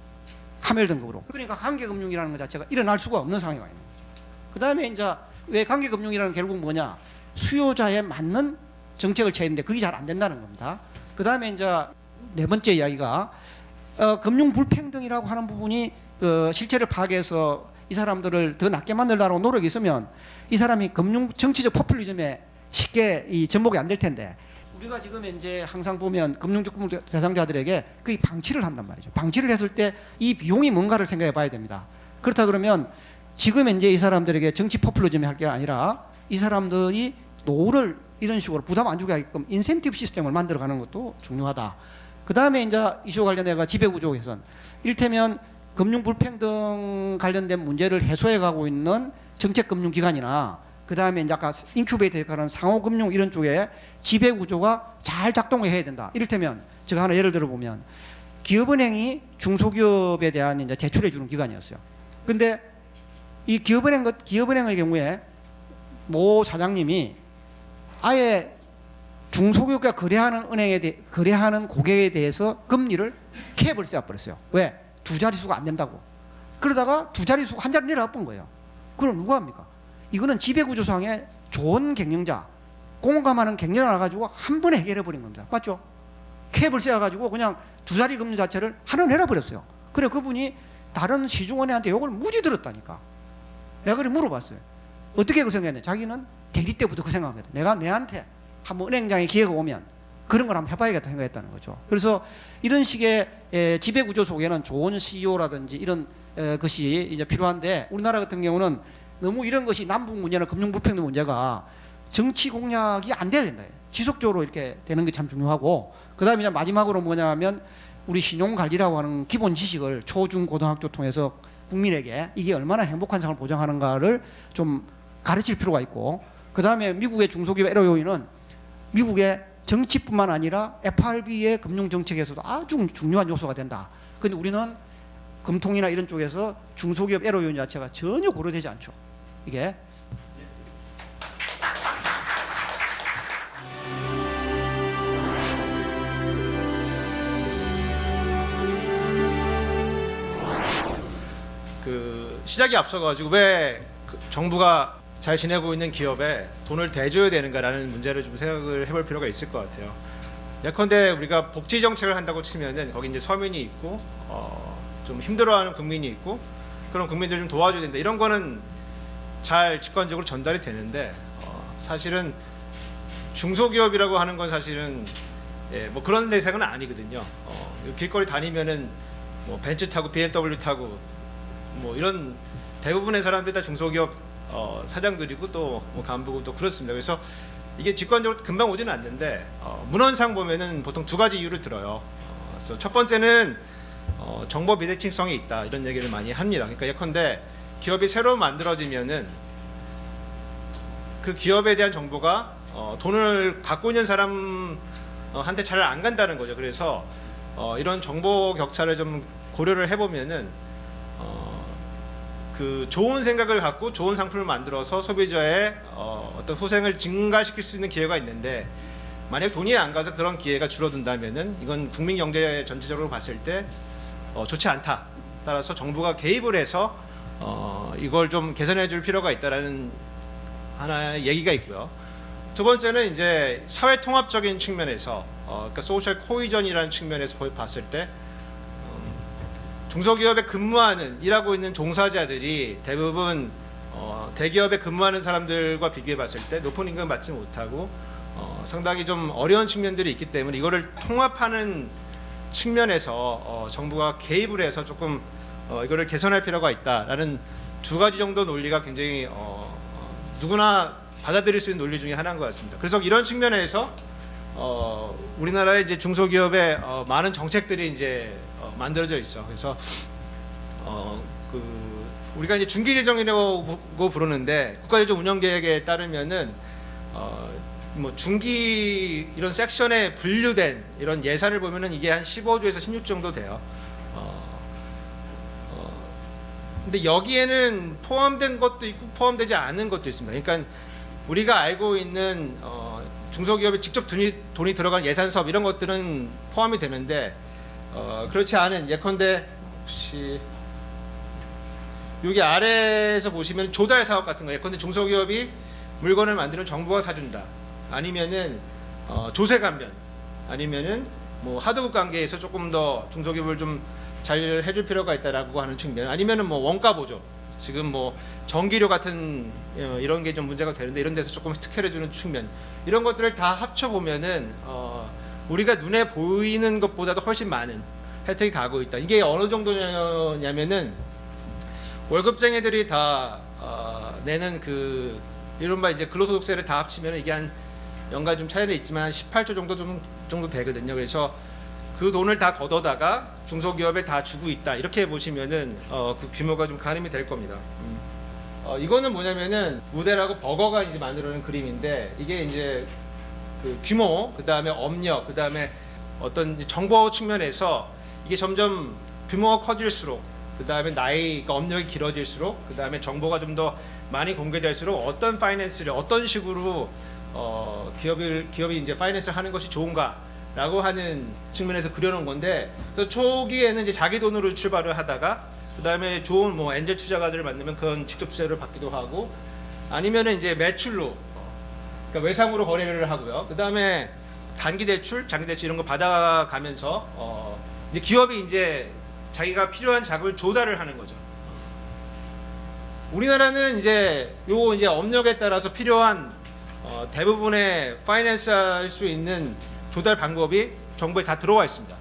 카멜 등급으로. 그러니까 관계금융이라는 것 자체가 일어날 수가 없는 상황이 와 있는 거죠. 그 다음에 이제 왜 관계금융이라는 결국 뭐냐? 수요자에 맞는 정책을 쳐야 되는데 그게 잘 안 된다는 겁니다. 그 다음에 이제 네 번째 이야기가 금융 불평등이라고 하는 부분이 실체를 파악해서 이 사람들을 더 낮게 만들라고 노력이 있으면 이 사람이 금융 정치적 포퓰리즘에 쉽게 이 접목이 안 될 텐데 우리가 지금 이제 항상 보면 금융조건 대상자들에게 그 방치를 한단 말이죠. 방치를 했을 때 이 비용이 뭔가를 생각해 봐야 됩니다. 그렇다 그러면 지금 이제 이 사람들에게 정치 포퓰리즘이 할 게 아니라 이 사람들이 노후를 이런 식으로 부담 안 주게 하게끔 인센티브 시스템을 만들어가는 것도 중요하다. 그 다음에 이제 이슈 관련해서 지배구조 개선. 이를테면 금융 불평등 관련된 문제를 해소해 가고 있는 정책금융기관이나 그 다음에 이제 아까 인큐베이터 역할하는 상호금융 이런 쪽에 지배구조가 잘 작동을 해야 된다. 이를테면 제가 하나 예를 들어 보면 기업은행이 중소기업에 대한 이제 대출해 주는 기관이었어요. 근데 이 기업은행의 경우에 모 사장님이 아예 중소기업과 거래하는 고객에 대해서 금리를 캡을 세워버렸어요. 왜? 두 자릿수가 안 된다고. 그러다가 두 자릿수가 한 자리 내려가 본 거예요. 그럼 누가 합니까? 이거는 지배구조상의 좋은 경영자, 공감하는 경영을 가지고 한 번에 해결해 버린 겁니다. 맞죠? 캡을 세워가지고 그냥 두 자리 금리 자체를 하나 내려버렸어요. 그래 그분이 다른 시중은행한테 욕을 무지 들었다니까. 내가 그래 물어봤어요. 어떻게 그 생각했냐? 자기는 대리 때부터 그 생각합니다. 내가 내한테 한번 은행장에 기회가 오면 그런 걸 한번 해봐야겠다 생각했다는 거죠. 그래서 이런 식의 지배구조 속에는 좋은 CEO라든지 이런 것이 이제 필요한데 우리나라 같은 경우는 너무 이런 것이 남북 문제나 금융불평등 문제가 정치 공략이 안 돼야 된다. 지속적으로 이렇게 되는 게 참 중요하고 그 다음에 이제 마지막으로 뭐냐면 우리 신용관리라고 하는 기본 지식을 초중 고등학교 통해서 국민에게 이게 얼마나 행복한 삶을 보장하는가를 좀 가르칠 필요가 있고 그 다음에 미국의 중소기업 애로 요인은 미국의 정치뿐만 아니라 FRB의 금융정책에서도 아주 중요한 요소가 된다. 그런데 우리는 금통이나 이런 쪽에서 중소기업 애로 요인 자체가 전혀 고려되지 않죠. 이게 그 시작에 앞서가지고 왜 정부가 잘 지내고 있는 기업에 돈을 대줘야 되는가라는 문제를 좀 생각을 해볼 필요가 있을 것 같아요. 예컨대 우리가 복지 정책을 한다고 치면은 거기 이제 서민이 있고 좀 힘들어하는 국민이 있고 그런 국민들 좀 도와줘야 된다. 이런 거는 잘 직관적으로 전달이 되는데 사실은 중소기업이라고 하는 건 사실은 뭐 그런 대상은 아니거든요. 길거리 다니면은 뭐 벤츠 타고 BMW 타고 뭐 이런 대부분의 사람들이 다 중소기업 사장들이고 또 뭐 간부고 또 그렇습니다. 그래서 이게 직관적으로 금방 오지는 않는데 문헌상 보면은 보통 두 가지 이유를 들어요. 그래서 첫 번째는 정보 비대칭성이 있다 이런 얘기를 많이 합니다. 그러니까 예컨대 기업이 새로 만들어지면은 그 기업에 대한 정보가 돈을 갖고 있는 사람한테 잘 안 간다는 거죠. 그래서 이런 정보 격차를 좀 고려를 해보면은 그 좋은 생각을 갖고 좋은 상품을 만들어서 소비자의 어떤 후생을 증가시킬 수 있는 기회가 있는데 만약 돈이 안 가서 그런 기회가 줄어든다면은 이건 국민 경제 전체적으로 봤을 때 좋지 않다. 따라서 정부가 개입을 해서 이걸 좀 개선해 줄 필요가 있다라는 하나의 얘기가 있고요. 두 번째는 이제 사회 통합적인 측면에서 그러니까 소셜 코이전이라는 측면에서 봤을 때 중소기업에 근무하는 일하고 있는 종사자들이 대부분 대기업에 근무하는 사람들과 비교해 봤을 때 높은 임금을 받지 못하고 상당히 좀 어려운 측면들이 있기 때문에 이거를 통합하는 측면에서 정부가 개입을 해서 조금 이거를 개선할 필요가 있다라는 두 가지 정도 논리가 굉장히 누구나 받아들일 수 있는 논리 중에 하나인 것 같습니다. 그래서 이런 측면에서 우리나라의 이제 중소기업에 많은 정책들이 이제 만들어져 있어. 그래서 그 우리가 이제 중기재정이라고 부르는데 국가재정 운영계획에 따르면은 뭐 중기 이런 섹션에 분류된 이런 예산을 보면은 이게 한 15조에서 16조 정도 돼요. 근데 여기에는 포함된 것도 있고 포함되지 않은 것도 있습니다. 그러니까 우리가 알고 있는 중소기업에 직접 돈이 들어간 예산 사업 이런 것들은 포함이 되는데 그렇지 않은 예컨대 혹시 여기 아래에서 보시면 조달 사업 같은 거 예컨대 중소기업이 물건을 만드는 정부가 사준다 아니면은 조세 감면 아니면은 뭐 하도급 관계에서 조금 더 중소기업을 좀 잘 해줄 필요가 있다라고 하는 측면 아니면은 뭐 원가 보조 지금 뭐 전기료 같은 이런 게 좀 문제가 되는데 이런 데서 조금 특혜를 주는 측면 이런 것들을 다 합쳐 보면은 우리가 눈에 보이는 것보다도 훨씬 많은 혜택이 가고 있다. 이게 어느 정도냐면은 월급쟁이들이 다 내는 그 이른바 이제 근로소득세를 다 합치면 이게 한 연간 좀 차이는 있지만 18조 정도 되거든요. 그래서 그 돈을 다 걷어다가 중소기업에 다 주고 있다. 이렇게 보시면은 그 규모가 좀 가늠이 될 겁니다. 이거는 뭐냐면은 우대라고 버거가 이제 만들어낸 그림인데 이게 이제 그 규모, 그 다음에 업력, 그 다음에 어떤 정보 측면에서 이게 점점 규모가 커질수록, 그 다음에 나이가 업력이 길어질수록, 그 다음에 정보가 좀 더 많이 공개될수록 어떤 파이낸스를 어떤 식으로 기업이 이제 파이낸스를 하는 것이 좋은가라고 하는 측면에서 그려놓은 건데, 그래서 초기에는 이제 자기 돈으로 출발을 하다가 그 다음에 좋은 뭐 엔젤 투자가들을 만나면 그건 직접 투자를 받기도 하고, 아니면은 이제 매출로, 그러니까 외상으로 거래를 하고요. 그 다음에 단기 대출, 장기 대출 이런 거 받아가면서 이제 기업이 이제 자기가 필요한 자금을 조달을 하는 거죠. 우리나라는 이제 요 이제 업력에 따라서 필요한 대부분의 파이낸스 할 수 있는 조달 방법이 정부에 다 들어와 있습니다.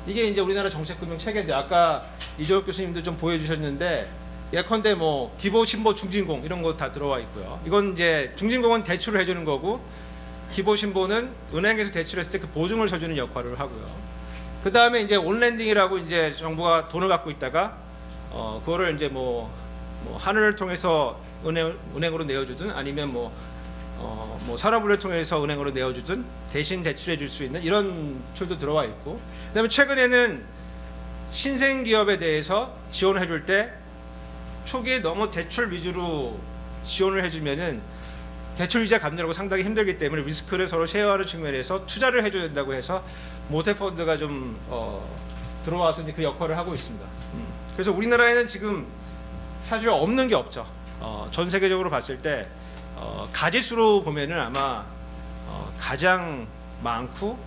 이게 이제 우리나라 정책금융 체계인데 아까 이종혁 교수님도 좀 보여주셨는데 예컨대 뭐 기보, 신보, 중진공 이런 거 다 들어와 있고요. 이건 이제 중진공은 대출을 해주는 거고 기보, 신보는 은행에서 대출했을 때 그 보증을 서주는 역할을 하고요. 그 다음에 이제 온랜딩이라고 이제 정부가 돈을 갖고 있다가 그거를 이제 뭐 하늘을 통해서 은행으로 내어주든 아니면 뭐 산업은행을 통해서 은행으로 내어주든 대신 대출해 줄 수 있는 이런 툴도 들어와 있고, 그다음에 최근에는 신생 기업에 대해서 지원을 해줄 때 초기에 너무 대출 위주로 지원을 해주면은 대출 이자 갚느라고 상당히 힘들기 때문에 리스크를 서로 쉐어하는 측면에서 투자를 해줘야 된다고 해서 모태펀드가 좀 들어와서 이제 그 역할을 하고 있습니다. 그래서 우리나라에는 지금 사실 없는 게 없죠. 전 세계적으로 봤을 때 가짓수로 보면은 아마 가장 많고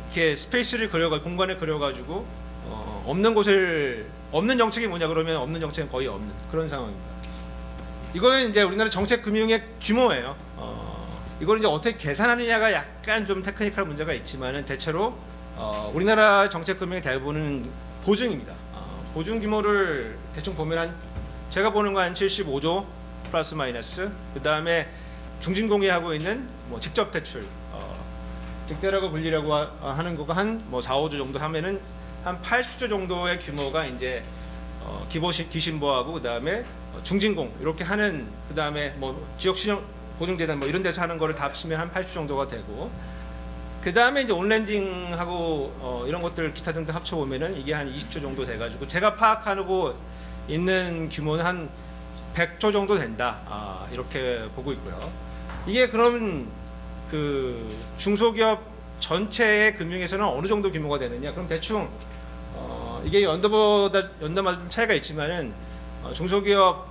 이렇게 스페이스를 공간을 그려가지고 없는 곳을 없는 정책이 뭐냐 그러면 없는 정책은 거의 없는 그런 상황입니다. 이거는 이제 우리나라 정책 금융의 규모예요. 이걸 이제 어떻게 계산하느냐가 약간 좀 테크니컬 문제가 있지만은 대체로 우리나라 정책 금융의 대부분은 보증입니다. 보증 규모를 대충 보면 한 제가 보는 거 한 75조 플러스 마이너스. 그 다음에 중진공이 하고 있는 뭐 직접 대출, 직대라고 불리려고 하는 거가 한 뭐 4, 5조 정도 하면은 한 80조 정도의 규모가 이제 기신보하고 그 다음에 중진공 이렇게 하는 그 다음에 뭐 지역신용 보증재단 뭐 이런 데서 하는 거를 다 합치면 한 80조 정도가 되고 그 다음에 이제 온랜딩하고 이런 것들 기타 등등 합쳐 보면은 이게 한 20조 정도 돼가지고 제가 파악하고 있는 규모는 한 100조 정도 된다. 이렇게 보고 있고요. 이게 그럼 그 중소기업 전체의 금융에서는 어느 정도 규모가 되느냐? 그럼 대충 이게 연도마다 좀 차이가 있지만은 중소기업이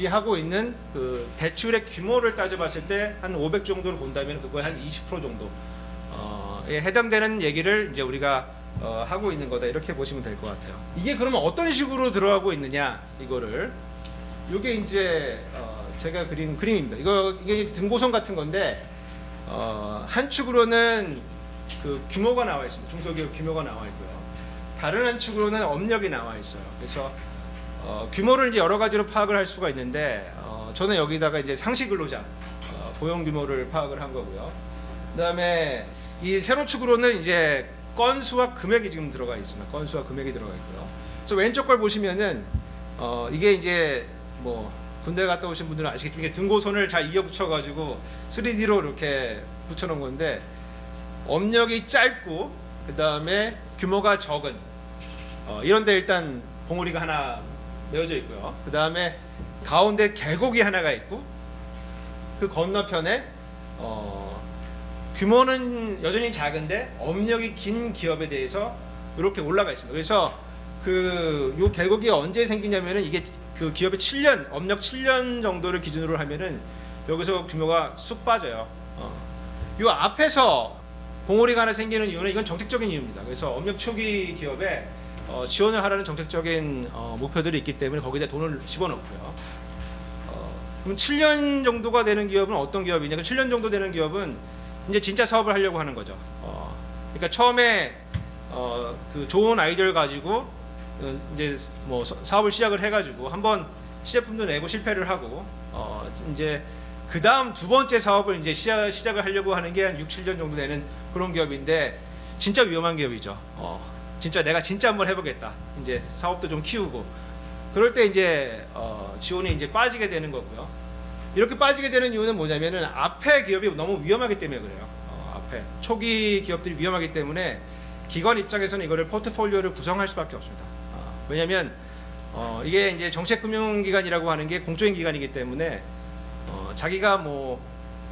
하고 있는 그 대출의 규모를 따져봤을 때 한 500 정도를 본다면 그거의 한 20% 정도에 해당되는 얘기를 이제 우리가 하고 있는 거다 이렇게 보시면 될 것 같아요. 이게 그러면 어떤 식으로 들어가고 있느냐 이거를 이게 이제 제가 그린 그림입니다. 이게 등고선 같은 건데 한 축으로는 그 규모가 나와 있습니다. 중소기업 규모가 나와 있고요. 다른 한 축으로는 업력이 나와 있어요. 그래서 규모를 이제 여러 가지로 파악을 할 수가 있는데 저는 여기다가 이제 상시 근로자 고용 규모를 파악을 한 거고요. 그다음에 이 세로 축으로는 이제 건수와 금액이 지금 들어가 있습니다. 건수와 금액이 들어가 있고요. 그래서 왼쪽 걸 보시면은 이게 이제 뭐 군대 갔다 오신 분들은 아시겠지만 이게 등고선을 잘 이어 붙여가지고 3D로 이렇게 붙여놓은 건데 업력이 짧고 그 다음에 규모가 적은 이런데 일단 봉우리가 하나 메어져 있고요. 그 다음에 가운데 계곡이 하나가 있고 그 건너편에 규모는 여전히 작은데 업력이 긴 기업에 대해서 이렇게 올라가 있습니다. 그래서 요 계곡이 언제 생기냐면은 이게 그 기업의 7년 업력 7년 정도를 기준으로 하면은 여기서 규모가 쑥 빠져요. 요 앞에서 봉우리가 하나 생기는 이유는 이건 정책적인 이유입니다. 그래서 업력 초기 기업에 지원을 하라는 정책적인 목표들이 있기 때문에 거기다 돈을 집어넣고요. 그럼 7년 정도가 되는 기업은 어떤 기업이냐? 7년 정도 되는 기업은 이제 진짜 사업을 하려고 하는 거죠. 그러니까 처음에 그 좋은 아이디어를 가지고 이제 뭐 사업을 시작을 해가지고 한번 시제품도 내고 실패를 하고 이제 그 다음 두 번째 사업을 이제 시작을 하려고 하는 게 한 6, 7년 정도 되는 그런 기업인데 진짜 위험한 기업이죠. 진짜 내가 진짜 한번 해보겠다. 이제 사업도 좀 키우고 그럴 때 이제 지원이 이제 빠지게 되는 거고요. 이렇게 빠지게 되는 이유는 뭐냐면은 앞에 기업이 너무 위험하기 때문에 그래요. 앞에 초기 기업들이 위험하기 때문에 기관 입장에서는 이거를 포트폴리오를 구성할 수밖에 없습니다. 왜냐하면 이게 이제 정책금융기관이라고 하는 게 공적인 기관이기 때문에 자기가 뭐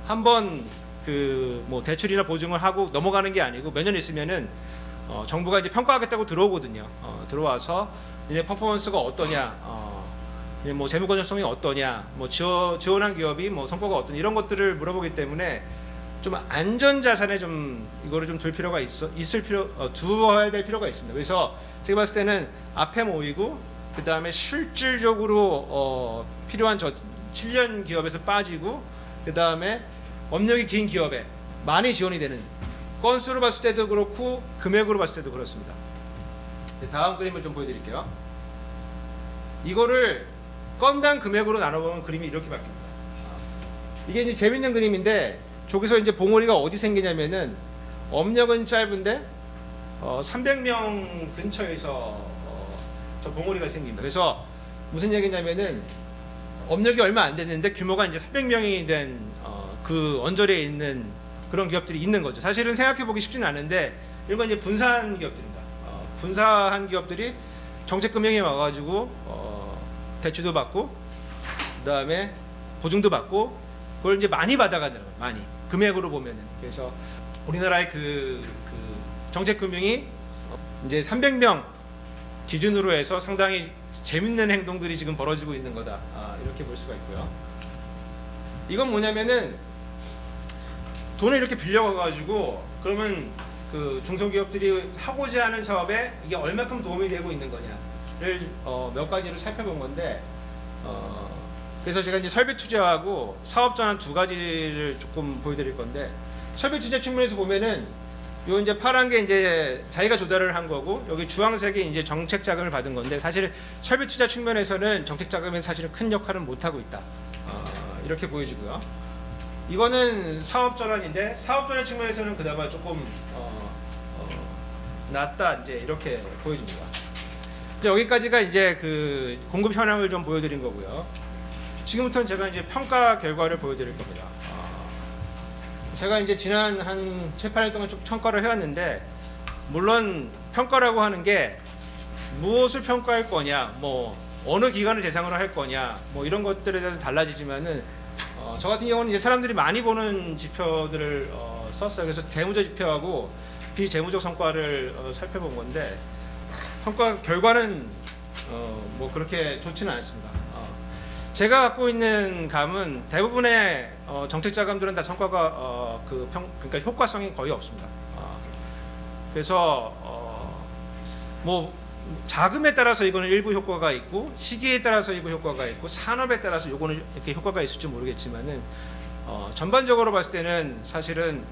한번 그 뭐 대출이나 보증을 하고 넘어가는 게 아니고 몇 년 있으면은 정부가 이제 평가하겠다고 들어오거든요. 들어와서 니네 퍼포먼스가 어떠냐, 뭐 재무 건전성이 어떠냐, 뭐 지원한 기업이 뭐 성과가 어떠냐 이런 것들을 물어보기 때문에 좀 안전 자산에 좀 이거를 좀 둘 필요가 두어야 될 필요가 있습니다. 그래서 제가 봤을 때는 앞에 모이고 그 다음에 실질적으로 필요한 7년 기업에서 빠지고 그 다음에 업력이 긴 기업에 많이 지원이 되는 건수로 봤을 때도 그렇고 금액으로 봤을 때도 그렇습니다. 다음 그림을 좀 보여드릴게요. 이거를 건당 금액으로 나눠보면 그림이 이렇게 바뀝니다. 이게 이제 재밌는 그림인데 저기서 이제 봉우리가 어디 생기냐면은 업력은 짧은데 300명 근처에서 저 봉우리가 생깁니다. 그래서 무슨 얘기냐면은 업력이 얼마 안 됐는데 규모가 이제 300명이 된 그 언저리에 있는 그런 기업들이 있는 거죠. 사실은 생각해보기 쉽지는 않은데 이런 건 이제 분산한 기업들입니다. 분사한 기업들이 정책금융에 와가지고 대출도 받고 그다음에 보증도 받고 그걸 이제 많이 받아가더라고요. 많이 금액으로 보면은. 그래서 우리나라의 그 정책금융이 이제 300명 기준으로 해서 상당히 재밌는 행동들이 지금 벌어지고 있는 거다. 이렇게 볼 수가 있고요. 이건 뭐냐면은 돈을 이렇게 빌려가가지고 그러면 그 중소기업들이 하고자 하는 사업에 이게 얼마큼 도움이 되고 있는 거냐를 몇 가지로 살펴본 건데 그래서 제가 이제 설비 투자하고 사업 전환 두 가지를 조금 보여드릴 건데 설비 투자 측면에서 보면은 요 이제 파란 게 이제 자기가 조달을 한 거고 여기 주황색이 이제 정책 자금을 받은 건데 사실 설비 투자 측면에서는 정책 자금에 사실은 큰 역할은 못 하고 있다. 이렇게 보여지고요. 이거는 사업 전환인데 사업 전환 측면에서는 그나마 조금 낫다 이제 이렇게 보여집니다. 이제 여기까지가 이제 그 공급 현황을 좀 보여드린 거고요. 지금부터는 제가 이제 평가 결과를 보여드릴 겁니다. 제가 이제 지난 한 7, 8년 동안 쭉 평가를 해왔는데 물론 평가라고 하는 게 무엇을 평가할 거냐, 뭐 어느 기관을 대상으로 할 거냐, 뭐 이런 것들에 대해서 달라지지만은 저 같은 경우는 이제 사람들이 많이 보는 지표들을 썼어요. 그래서 재무적 지표하고 비재무적 성과를 살펴본 건데 성과 결과는 뭐 그렇게 좋지는 않습니다. 제가 갖고 있는 감은 대부분의 정책 자금들은 다 성과가 그러니까 효과성이 거의 없습니다. 그래서 뭐 자금에 따라서 이거는 일부 효과가 있고 시기에 따라서 일부 효과가 있고 산업에 따라서 요거는 이렇게 효과가 있을지 모르겠지만은 전반적으로 봤을 때는 사실은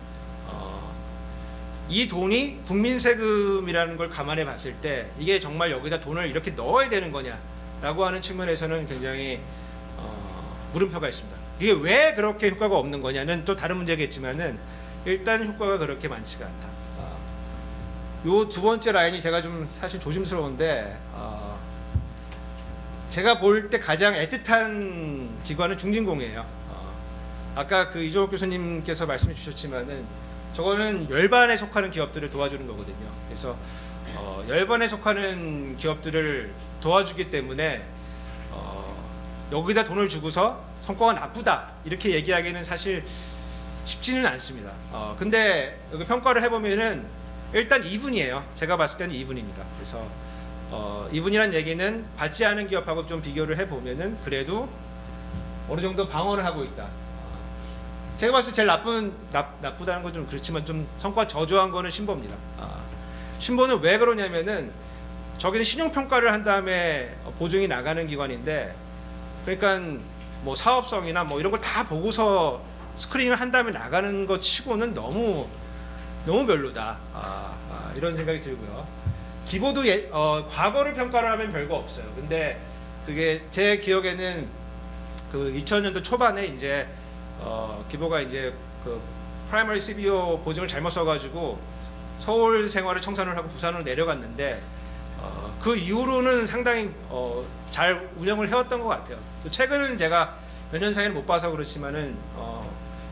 이 돈이 국민 세금이라는 걸 감안해 봤을 때 이게 정말 여기다 돈을 이렇게 넣어야 되는 거냐라고 하는 측면에서는 굉장히 물음표가 있습니다. 이게 왜 그렇게 효과가 없는 거냐는 또 다른 문제겠지만은 일단 효과가 그렇게 많지가 않다. 요 두 번째 라인이 제가 좀 사실 조심스러운데 제가 볼 때 가장 애틋한 기관은 중진공이에요. 아까 그 이종욱 교수님께서 말씀해 주셨지만은 저거는 열반에 속하는 기업들을 도와주는 거거든요. 그래서 열반에 속하는 기업들을 도와주기 때문에 여기다 돈을 주고서 성과가 나쁘다 이렇게 얘기하기는 사실 쉽지는 않습니다. 근데 여기 평가를 해보면은 일단 2분이에요. 제가 봤을 때는 2분입니다. 그래서 2분이란 얘기는 받지 않은 기업하고 좀 비교를 해보면은 그래도 어느 정도 방어를 하고 있다. 제가 봤을 때 제일 나쁘다는 건 좀 그렇지만 좀 성과 저조한 거는 신보입니다. 신보는 왜 그러냐면은 저기는 신용평가를 한 다음에 보증이 나가는 기관인데 그러니까 뭐 사업성이나 뭐 이런 걸 다 보고서 스크린을 한 다음에 나가는 것 치고는 너무 별로다. 이런 생각이 들고요. 기보도 과거를 평가를 하면 별거 없어요. 근데 그게 제 기억에는 그 2000년도 초반에 이제 기보가 이제 그 프라이머리 CBO 보증을 잘못 써가지고 서울 생활을 청산을 하고 부산으로 내려갔는데 그 이후로는 상당히 잘 운영을 해왔던 것 같아요. 최근은 제가 몇 년 사이를 못 봐서 그렇지만은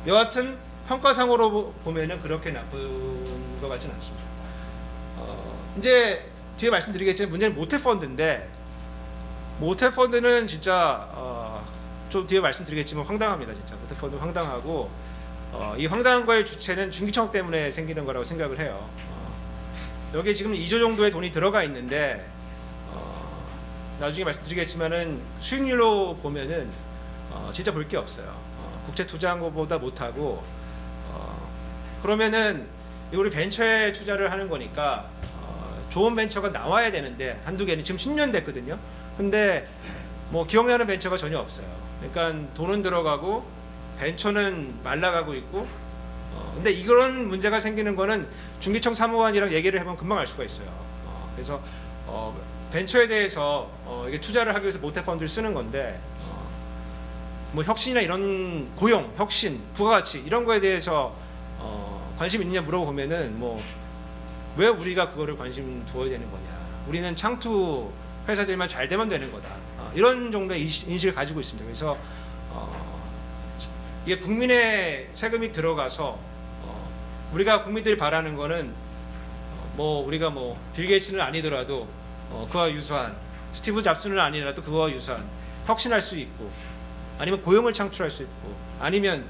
여하튼 평가상으로 보면은 그렇게 나쁜 것 같지는 않습니다. 이제 뒤에 말씀드리겠지만 문제는 모태펀드인데 모태펀드는 진짜 좀 뒤에 말씀드리겠지만 황당합니다. 진짜 모태펀드 황당하고 이 황당한 거의 주체는 중기청 때문에 생기는 거라고 생각을 해요. 여기 지금 2조 정도의 돈이 들어가 있는데 나중에 말씀드리겠지만은 수익률로 보면은 진짜 볼 게 없어요. 국채 투자한 것보다 못하고 그러면은 우리 벤처에 투자를 하는 거니까 좋은 벤처가 나와야 되는데 한두 개는 지금 10년 됐거든요. 근데 뭐 기억나는 벤처가 전혀 없어요. 그러니까 돈은 들어가고 벤처는 말라가고 있고 근데 이런 문제가 생기는 거는 중기청 사무관이랑 얘기를 해보면 금방 알 수가 있어요. 그래서 벤처에 대해서 이게 투자를 하기 위해서 모태펀드를 쓰는 건데 뭐 혁신이나 이런 고용, 혁신, 부가가치 이런 거에 대해서 관심 있느냐 물어보면은 뭐 왜 우리가 그거를 관심 두어야 되는 거냐? 우리는 창투 회사들만 잘 되면 되는 거다. 이런 정도의 인식을 가지고 있습니다. 그래서 이게 국민의 세금이 들어가서 우리가 국민들이 바라는 거는 뭐 우리가 뭐 빌 게이츠는 아니더라도 그와 유사한 스티브 잡스는 아니더라도 그와 유사한 혁신할 수 있고 아니면 고용을 창출할 수 있고 아니면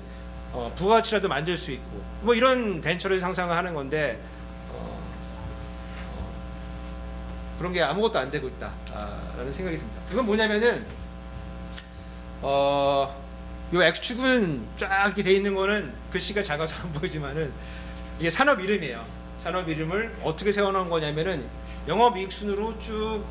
부가가치라도 만들 수 있고 뭐 이런 벤처를 상상하는 건데 그런 게 아무것도 안 되고 있다라는 생각이 듭니다. 이건 뭐냐면은 요 X축은 쫙 이렇게 돼 있는 거는 글씨가 작아서 안 보이지만은 이게 산업 이름이에요. 산업 이름을 어떻게 세워놓은 거냐면은 영업이익 순으로 쭉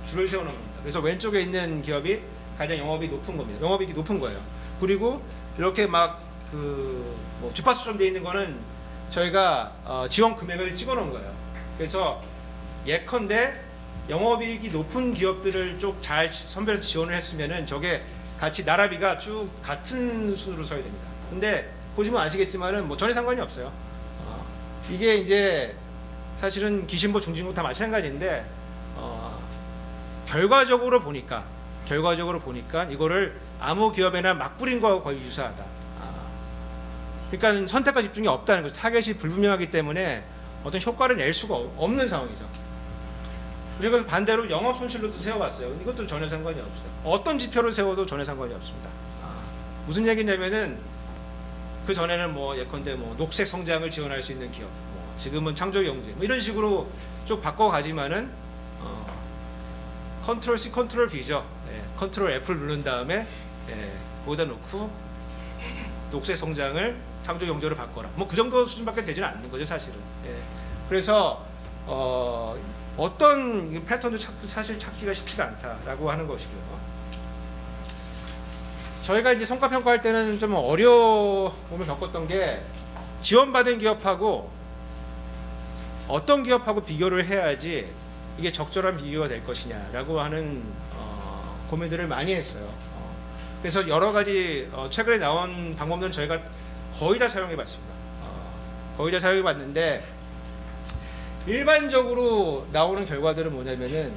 줄을 세워놓은 겁니다. 그래서 왼쪽에 있는 기업이 가장 영업이익이 높은 겁니다. 영업이익이 높은 거예요. 그리고 이렇게 막 뭐 주파수처럼 돼 있는 거는 저희가 지원 금액을 찍어놓은 거예요. 그래서 예컨대 영업이익이 높은 기업들을 쭉 잘 선별해서 지원을 했으면은 저게 같이 나라비가 쭉 같은 순으로 서야 됩니다. 근데 보시면 아시겠지만은 뭐 전혀 상관이 없어요. 이게 이제 사실은 기신보, 중진보 다 마찬가지인데 결과적으로 보니까 이거를 아무 기업에나 막 뿌린 거하고 거의 유사하다. 그러니까 선택과 집중이 없다는 거죠. 타겟이 불분명하기 때문에 어떤 효과를 낼 수가 없는 상황이죠. 그리고 반대로 영업 손실로도 세워봤어요. 이것도 전혀 상관이 없어요. 어떤 지표를 세워도 전혀 상관이 없습니다. 무슨 얘기냐면은 그 전에는 뭐 예컨대 뭐 녹색 성장을 지원할 수 있는 기업, 뭐 지금은 창조경제, 뭐 이런 식으로 쭉 바꿔가지만은 컨트롤 C, 컨트롤 V죠. 컨트롤 F를 누른 다음에 거기다 놓고 녹색 성장을 창조경제로 바꿔라. 뭐 그 정도 수준밖에 되지는 않는 거죠, 사실은. 그래서 어떤 패턴도 사실 찾기가 쉽지가 않다라고 하는 것이고요. 저희가 이제 성과 평가할 때는 좀 어려움을 겪었던 게 지원받은 기업하고 어떤 기업하고 비교를 해야지 이게 적절한 비교가 될 것이냐라고 하는 고민들을 많이 했어요. 그래서 여러 가지 최근에 나온 방법들은 저희가 거의 다 사용해봤습니다. 거의 다 사용해봤는데 일반적으로 나오는 결과들은 뭐냐면은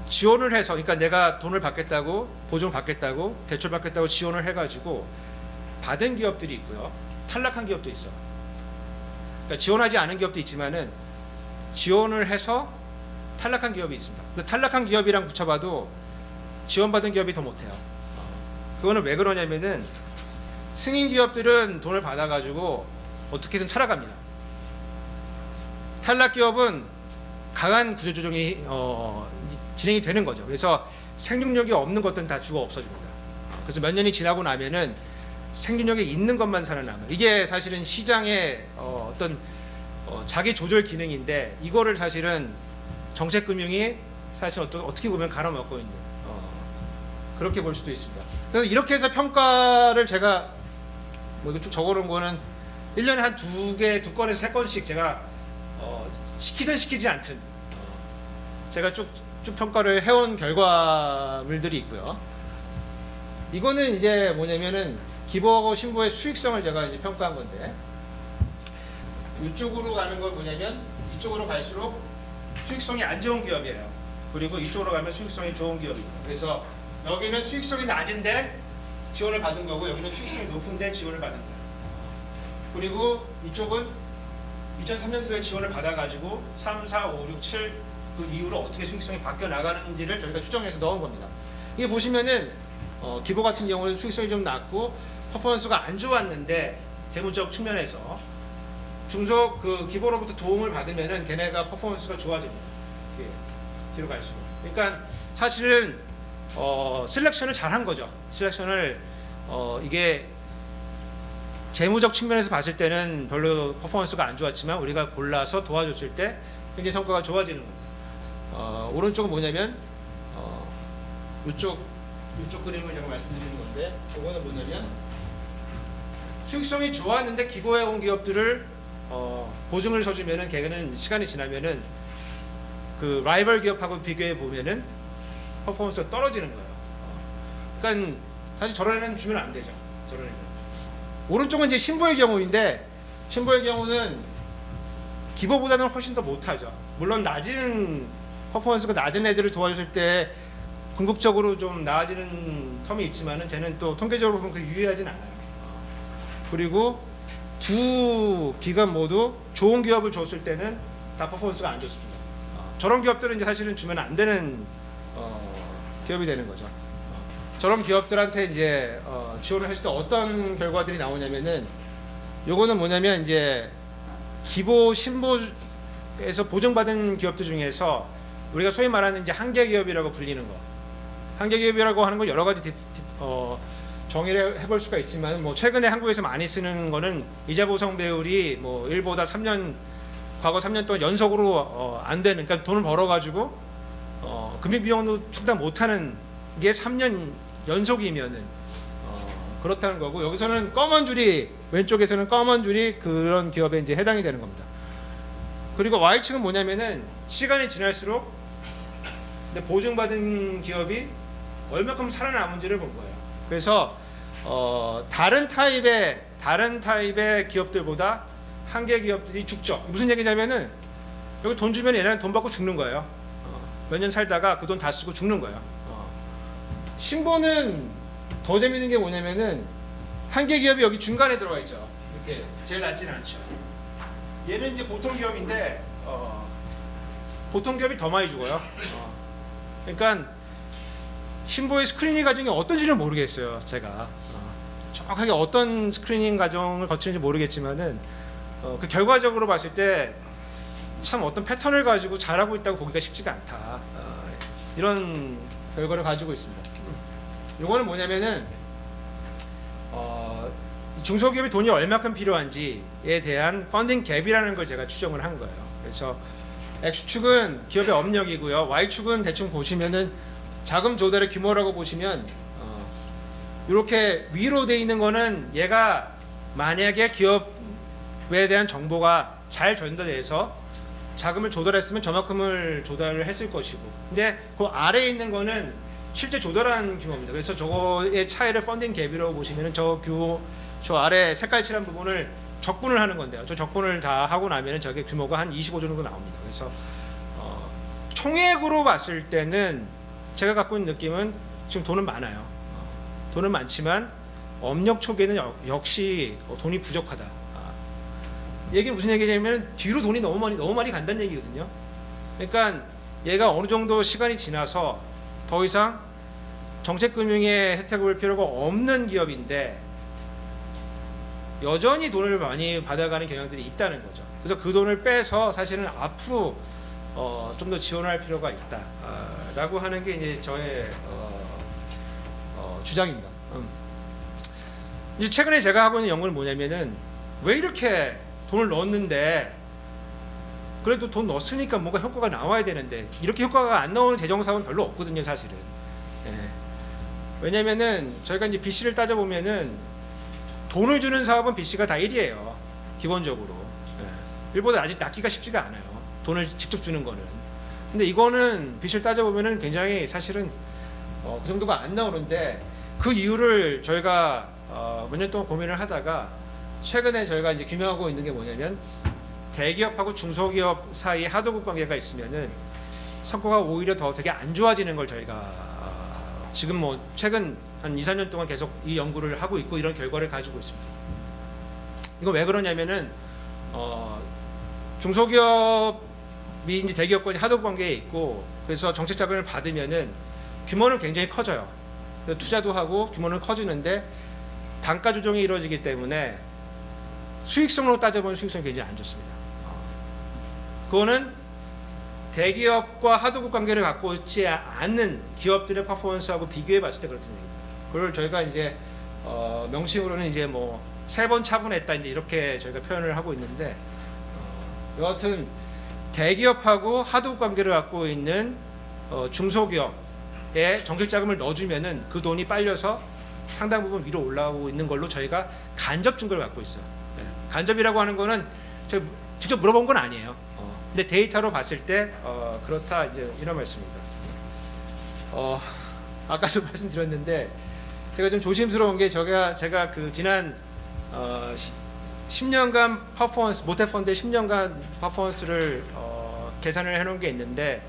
지원을 해서, 그러니까 내가 돈을 받겠다고, 보증을 받겠다고, 대출 받겠다고 지원을 해가지고 받은 기업들이 있고요, 탈락한 기업도 있어. 그러니까 지원하지 않은 기업도 있지만은 지원을 해서 탈락한 기업이 있습니다. 근데 탈락한 기업이랑 붙여봐도 지원받은 기업이 더 못해요. 그거는 왜 그러냐면은 승인 기업들은 돈을 받아가지고 어떻게든 살아갑니다. 탈락 기업은 강한 구조조정이 진행이 되는 거죠. 그래서 생존력이 없는 것들은 다 죽어 없어집니다. 그래서 몇 년이 지나고 나면은 생존력이 있는 것만 살아남아요. 이게 사실은 시장의 어떤 자기 조절 기능인데, 이거를 사실은 정책금융이 사실 어떻게 보면 갈아먹고 있는, 그렇게 볼 수도 있습니다. 그래서 이렇게 해서 평가를 제가 뭐 이거 쭉 적어놓은 거는 1년에 한 두 건에서 3건씩 제가 시키든 시키지 않든 제가 쭉 평가를 해온 결과물들이 있고요. 이거는 이제 뭐냐면은 기보하고 신보의 수익성을 제가 이제 평가한 건데, 이쪽으로 가는 건 뭐냐면 이쪽으로 갈수록 수익성이 안 좋은 기업이에요. 그리고 이쪽으로 가면 수익성이 좋은 기업이에요. 그래서 여기는 수익성이 낮은데 지원을 받은 거고, 여기는 수익성이 높은데 지원을 받은 거예요. 그리고 이쪽은 2003년도에 지원을 받아가지고 3, 4, 5, 6, 7 그 이후로 어떻게 수익성이 바뀌어 나가는지를 저희가 추정해서 넣은 겁니다. 이게 보시면은 기보 같은 경우는 수익성이 좀 낮고 퍼포먼스가 안 좋았는데 재무적 측면에서 중소 그 기보로부터 도움을 받으면은 걔네가 퍼포먼스가 좋아집니다. 뒤로 갈수록. 그러니까 사실은 셀렉션을 잘한 거죠. 셀렉션을 이게 재무적 측면에서 봤을 때는 별로 퍼포먼스가 안 좋았지만 우리가 골라서 도와줬을 때 굉장히 성과가 좋아지는 겁니다. 오른쪽은 뭐냐면 이쪽 그림을 제가 말씀드리는 건데, 이거는 뭐냐면 수익성이 좋았는데 기보해 온 기업들을 보증을 서주면은 걔는 시간이 지나면은 그 라이벌 기업하고 비교해 보면은 퍼포먼스가 떨어지는 거예요. 그러니까 사실 저런 애는 주면 안 되죠. 저런 애는. 오른쪽은 이제 신보의 경우인데, 신보의 경우는 기보보다는 훨씬 더 못하죠. 물론 낮은 퍼포먼스가 낮은 애들을 도와줬을 때 궁극적으로 좀 나아지는 텀이 있지만은 쟤는 또 통계적으로 보면 그렇게 유의하진 않아요. 그리고 두 기관 모두 좋은 기업을 줬을 때는 다 퍼포먼스가 안 좋습니다. 저런 기업들은 이제 사실은 주면 안 되는 기업이 되는 거죠. 저런 기업들한테 이제 지원을 했을 때 어떤 결과들이 나오냐면은, 요거는 뭐냐면 이제 기보 신보에서 보증받은 기업들 중에서 우리가 소위 말하는 이제 한계 기업이라고 불리는 거, 한계 기업이라고 하는 건 여러 가지 정의를 해볼 수가 있지만 뭐 최근에 한국에서 많이 쓰는 거는 이자 보상 배율이 뭐 1보다 3년 과거 3년 동안 연속으로 안 되는, 그러니까 돈을 벌어가지고 금리 비용도 충당 못하는 게 3년 연속이면은 그렇다는 거고, 여기서는 검은 줄이, 왼쪽에서는 검은 줄이 그런 기업에 이제 해당이 되는 겁니다. 그리고 Y축은 뭐냐면은 시간이 지날수록 보증받은 기업이 얼마큼 살아남은지를 본 거예요. 그래서 다른 타입의 기업들보다 한계 기업들이 죽죠. 무슨 얘기냐면은 여기 돈 주면 얘네는 돈 받고 죽는 거예요. 몇 년 살다가 그 돈 다 쓰고 죽는 거예요. 신보는 더 재밌는 게 뭐냐면은 한계 기업이 여기 중간에 들어가 있죠. 이렇게 제일 낮지는 않죠. 얘는 이제 보통 기업인데 보통 기업이 더 많이 죽어요. 그러니까 신보의 스크리닝 과정이 어떤지는 모르겠어요. 제가 정확하게 어떤 스크리닝 과정을 거치는지 모르겠지만은 그 결과적으로 봤을 때 참 어떤 패턴을 가지고 잘하고 있다고 보기가 쉽지가 않다. 이런 결과를 가지고 있습니다. 이거는 뭐냐면은 중소기업이 돈이 얼마큼 필요한지에 대한 펀딩 갭이라는 걸 제가 추정을 한 거예요. 그래서 X축은 기업의 업력이고요. Y축은 대충 보시면은 자금 조달의 규모라고 보시면 이렇게 위로 돼 있는 거는 얘가 만약에 기업에 대한 정보가 잘 전달돼서 자금을 조달했으면 저만큼을 조달을 했을 것이고, 근데 그 아래에 있는 거는 실제 조달한 규모입니다. 그래서 저거의 차이를 펀딩 갭이라고 보시면은 저 아래 색깔 칠한 부분을 적분을 하는 건데요. 저 적분을 다 하고 나면은 저게 규모가 한 25 정도 나옵니다. 그래서 총액으로 봤을 때는 제가 갖고 있는 느낌은 지금 돈은 많아요. 돈은 많지만 업력 초기에는 역시 돈이 부족하다. 이게 무슨 얘기냐면 뒤로 돈이 너무 많이 간다는 얘기거든요. 그러니까 얘가 어느 정도 시간이 지나서 더 이상 정책금융의 혜택을 볼 필요가 없는 기업인데 여전히 돈을 많이 받아가는 경향들이 있다는 거죠. 그래서 그 돈을 빼서 사실은 앞으로 좀 더 지원을 할 필요가 있다라고 하는 게 이제 저의 주장입니다. 이제 최근에 제가 하고 있는 연구는 뭐냐면은 왜 이렇게 돈을 넣었는데 그래도 돈 넣었으니까 뭔가 효과가 나와야 되는데 이렇게 효과가 안 나오는 재정 사업은 별로 없거든요, 사실은. 왜냐면은 저희가 이제 BC를 따져보면은 돈을 주는 사업은 BC가 다 1이에요. 기본적으로. 1보다 아직 낫기가 쉽지가 않아요. 돈을 직접 주는 거는. 근데 이거는 BC를 따져보면은 굉장히 사실은 그 정도가 안 나오는데, 그 이유를 저희가 몇 년 동안 고민을 하다가 최근에 저희가 이제 규명하고 있는 게 뭐냐면 대기업하고 중소기업 사이 하도급 관계가 있으면은 성과가 오히려 더 되게 안 좋아지는 걸 저희가 지금 뭐 최근 한 2, 3년 동안 계속 이 연구를 하고 있고 이런 결과를 가지고 있습니다. 이거 왜 그러냐면은 중소기업이 이제 대기업과 하도급 관계에 있고, 그래서 정책 자금을 받으면은 규모는 굉장히 커져요. 그래서 투자도 하고 규모는 커지는데 단가 조정이 이루어지기 때문에 수익성으로 따져보면 수익성이 굉장히 안 좋습니다. 그거는 대기업과 하도급 관계를 갖고 있지 않는 기업들의 퍼포먼스하고 비교해 봤을 때 그렇다는 얘기입니다. 그걸 저희가 이제 명칭으로는 이제 뭐 3번 차분했다 이제 이렇게 저희가 표현을 하고 있는데, 여하튼 대기업하고 하도급 관계를 갖고 있는 중소기업에 정책 자금을 넣어주면은 그 돈이 빨려서 상당 부분 위로 올라오고 있는 걸로 저희가 간접 증거를 갖고 있어요. 간접이라고 하는 거는 제가 직접 물어본 건 아니에요. 근데 데이터로 봤을 때 그렇다, 이제 이런 말씀입니다. 아까도 말씀드렸는데 제가 좀 조심스러운 게 제가 그 지난 10년간 퍼포먼스, 모태펀드의 10년간 퍼포먼스를 계산을 해놓은 게 있는데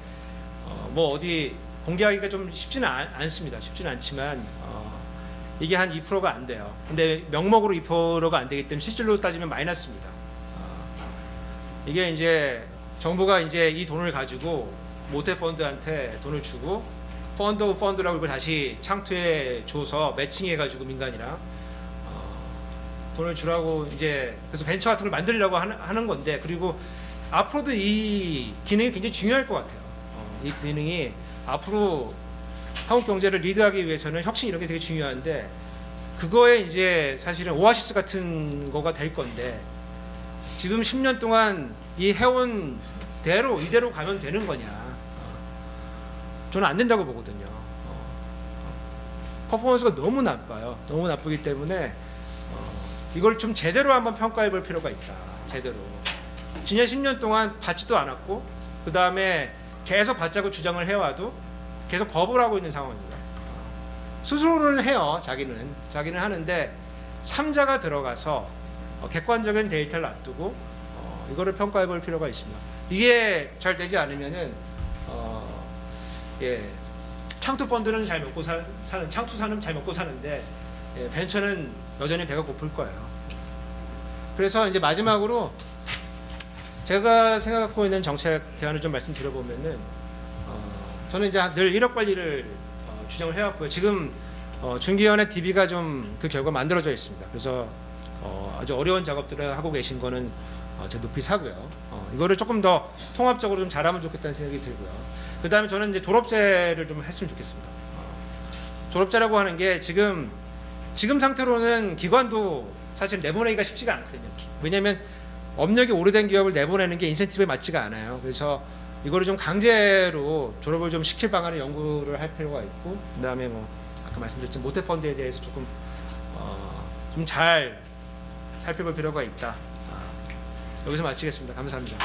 뭐 어디 공개하기가 좀 쉽지는 않습니다. 쉽지는 않지만 이게 한 2%가 안 돼요. 근데 명목으로 2%가 안 되기 때문에 실질로 따지면 마이너스입니다. 이게 이제 정부가 이제 이 돈을 가지고 모태펀드한테 돈을 주고 펀드라고 이걸 다시 창투해 줘서 매칭해 가지고 민간이랑 돈을 주라고, 이제 그래서 벤처 같은 걸 만들려고 하는 건데, 그리고 앞으로도 이 기능이 굉장히 중요할 것 같아요. 이 기능이 앞으로 한국 경제를 리드하기 위해서는 혁신 이런 게 되게 중요한데 그거에 이제 사실은 오아시스 같은 거가 될 건데 지금 10년 동안 이 해온 대로 이대로 가면 되는 거냐? 저는 안 된다고 보거든요. 퍼포먼스가 너무 나빠요. 너무 나쁘기 때문에 이걸 좀 제대로 한번 평가해 볼 필요가 있다. 제대로. 지난 10년 동안 받지도 않았고 그 다음에 계속 받자고 주장을 해와도 계속 거부를 하고 있는 상황입니다. 스스로는 해요. 자기는 하는데 3자가 들어가서 객관적인 데이터를 놔두고 이거를 평가해 볼 필요가 있습니다. 이게 잘 되지 않으면은 창투 펀드는 잘 먹고 사는 창투사는 잘 먹고 사는데 벤처는 여전히 배가 고플 거예요. 그래서 이제 마지막으로 제가 생각하고 있는 정책 대안을 좀 말씀드려보면은 저는 이제 늘 1억 관리를 주장을 해왔고요. 지금 중기원의 DB가 좀 그 결과 만들어져 있습니다. 그래서 아주 어려운 작업들을 하고 계신 거는 제가 높이 사고요. 이거를 조금 더 통합적으로 좀 잘하면 좋겠다는 생각이 들고요. 그 다음에 저는 이제 졸업제를 좀 했으면 좋겠습니다. 졸업제라고 하는 게 지금 상태로는 기관도 사실 내보내기가 쉽지가 않거든요. 왜냐하면 업력이 오래된 기업을 내보내는 게 인센티브에 맞지가 않아요. 그래서 이거를 좀 강제로 졸업을 좀 시킬 방안을 연구를 할 필요가 있고, 그다음에 뭐 아까 말씀드렸던 모태 펀드에 대해서 조금 좀 잘 살펴볼 필요가 있다. 여기서 마치겠습니다. 감사합니다.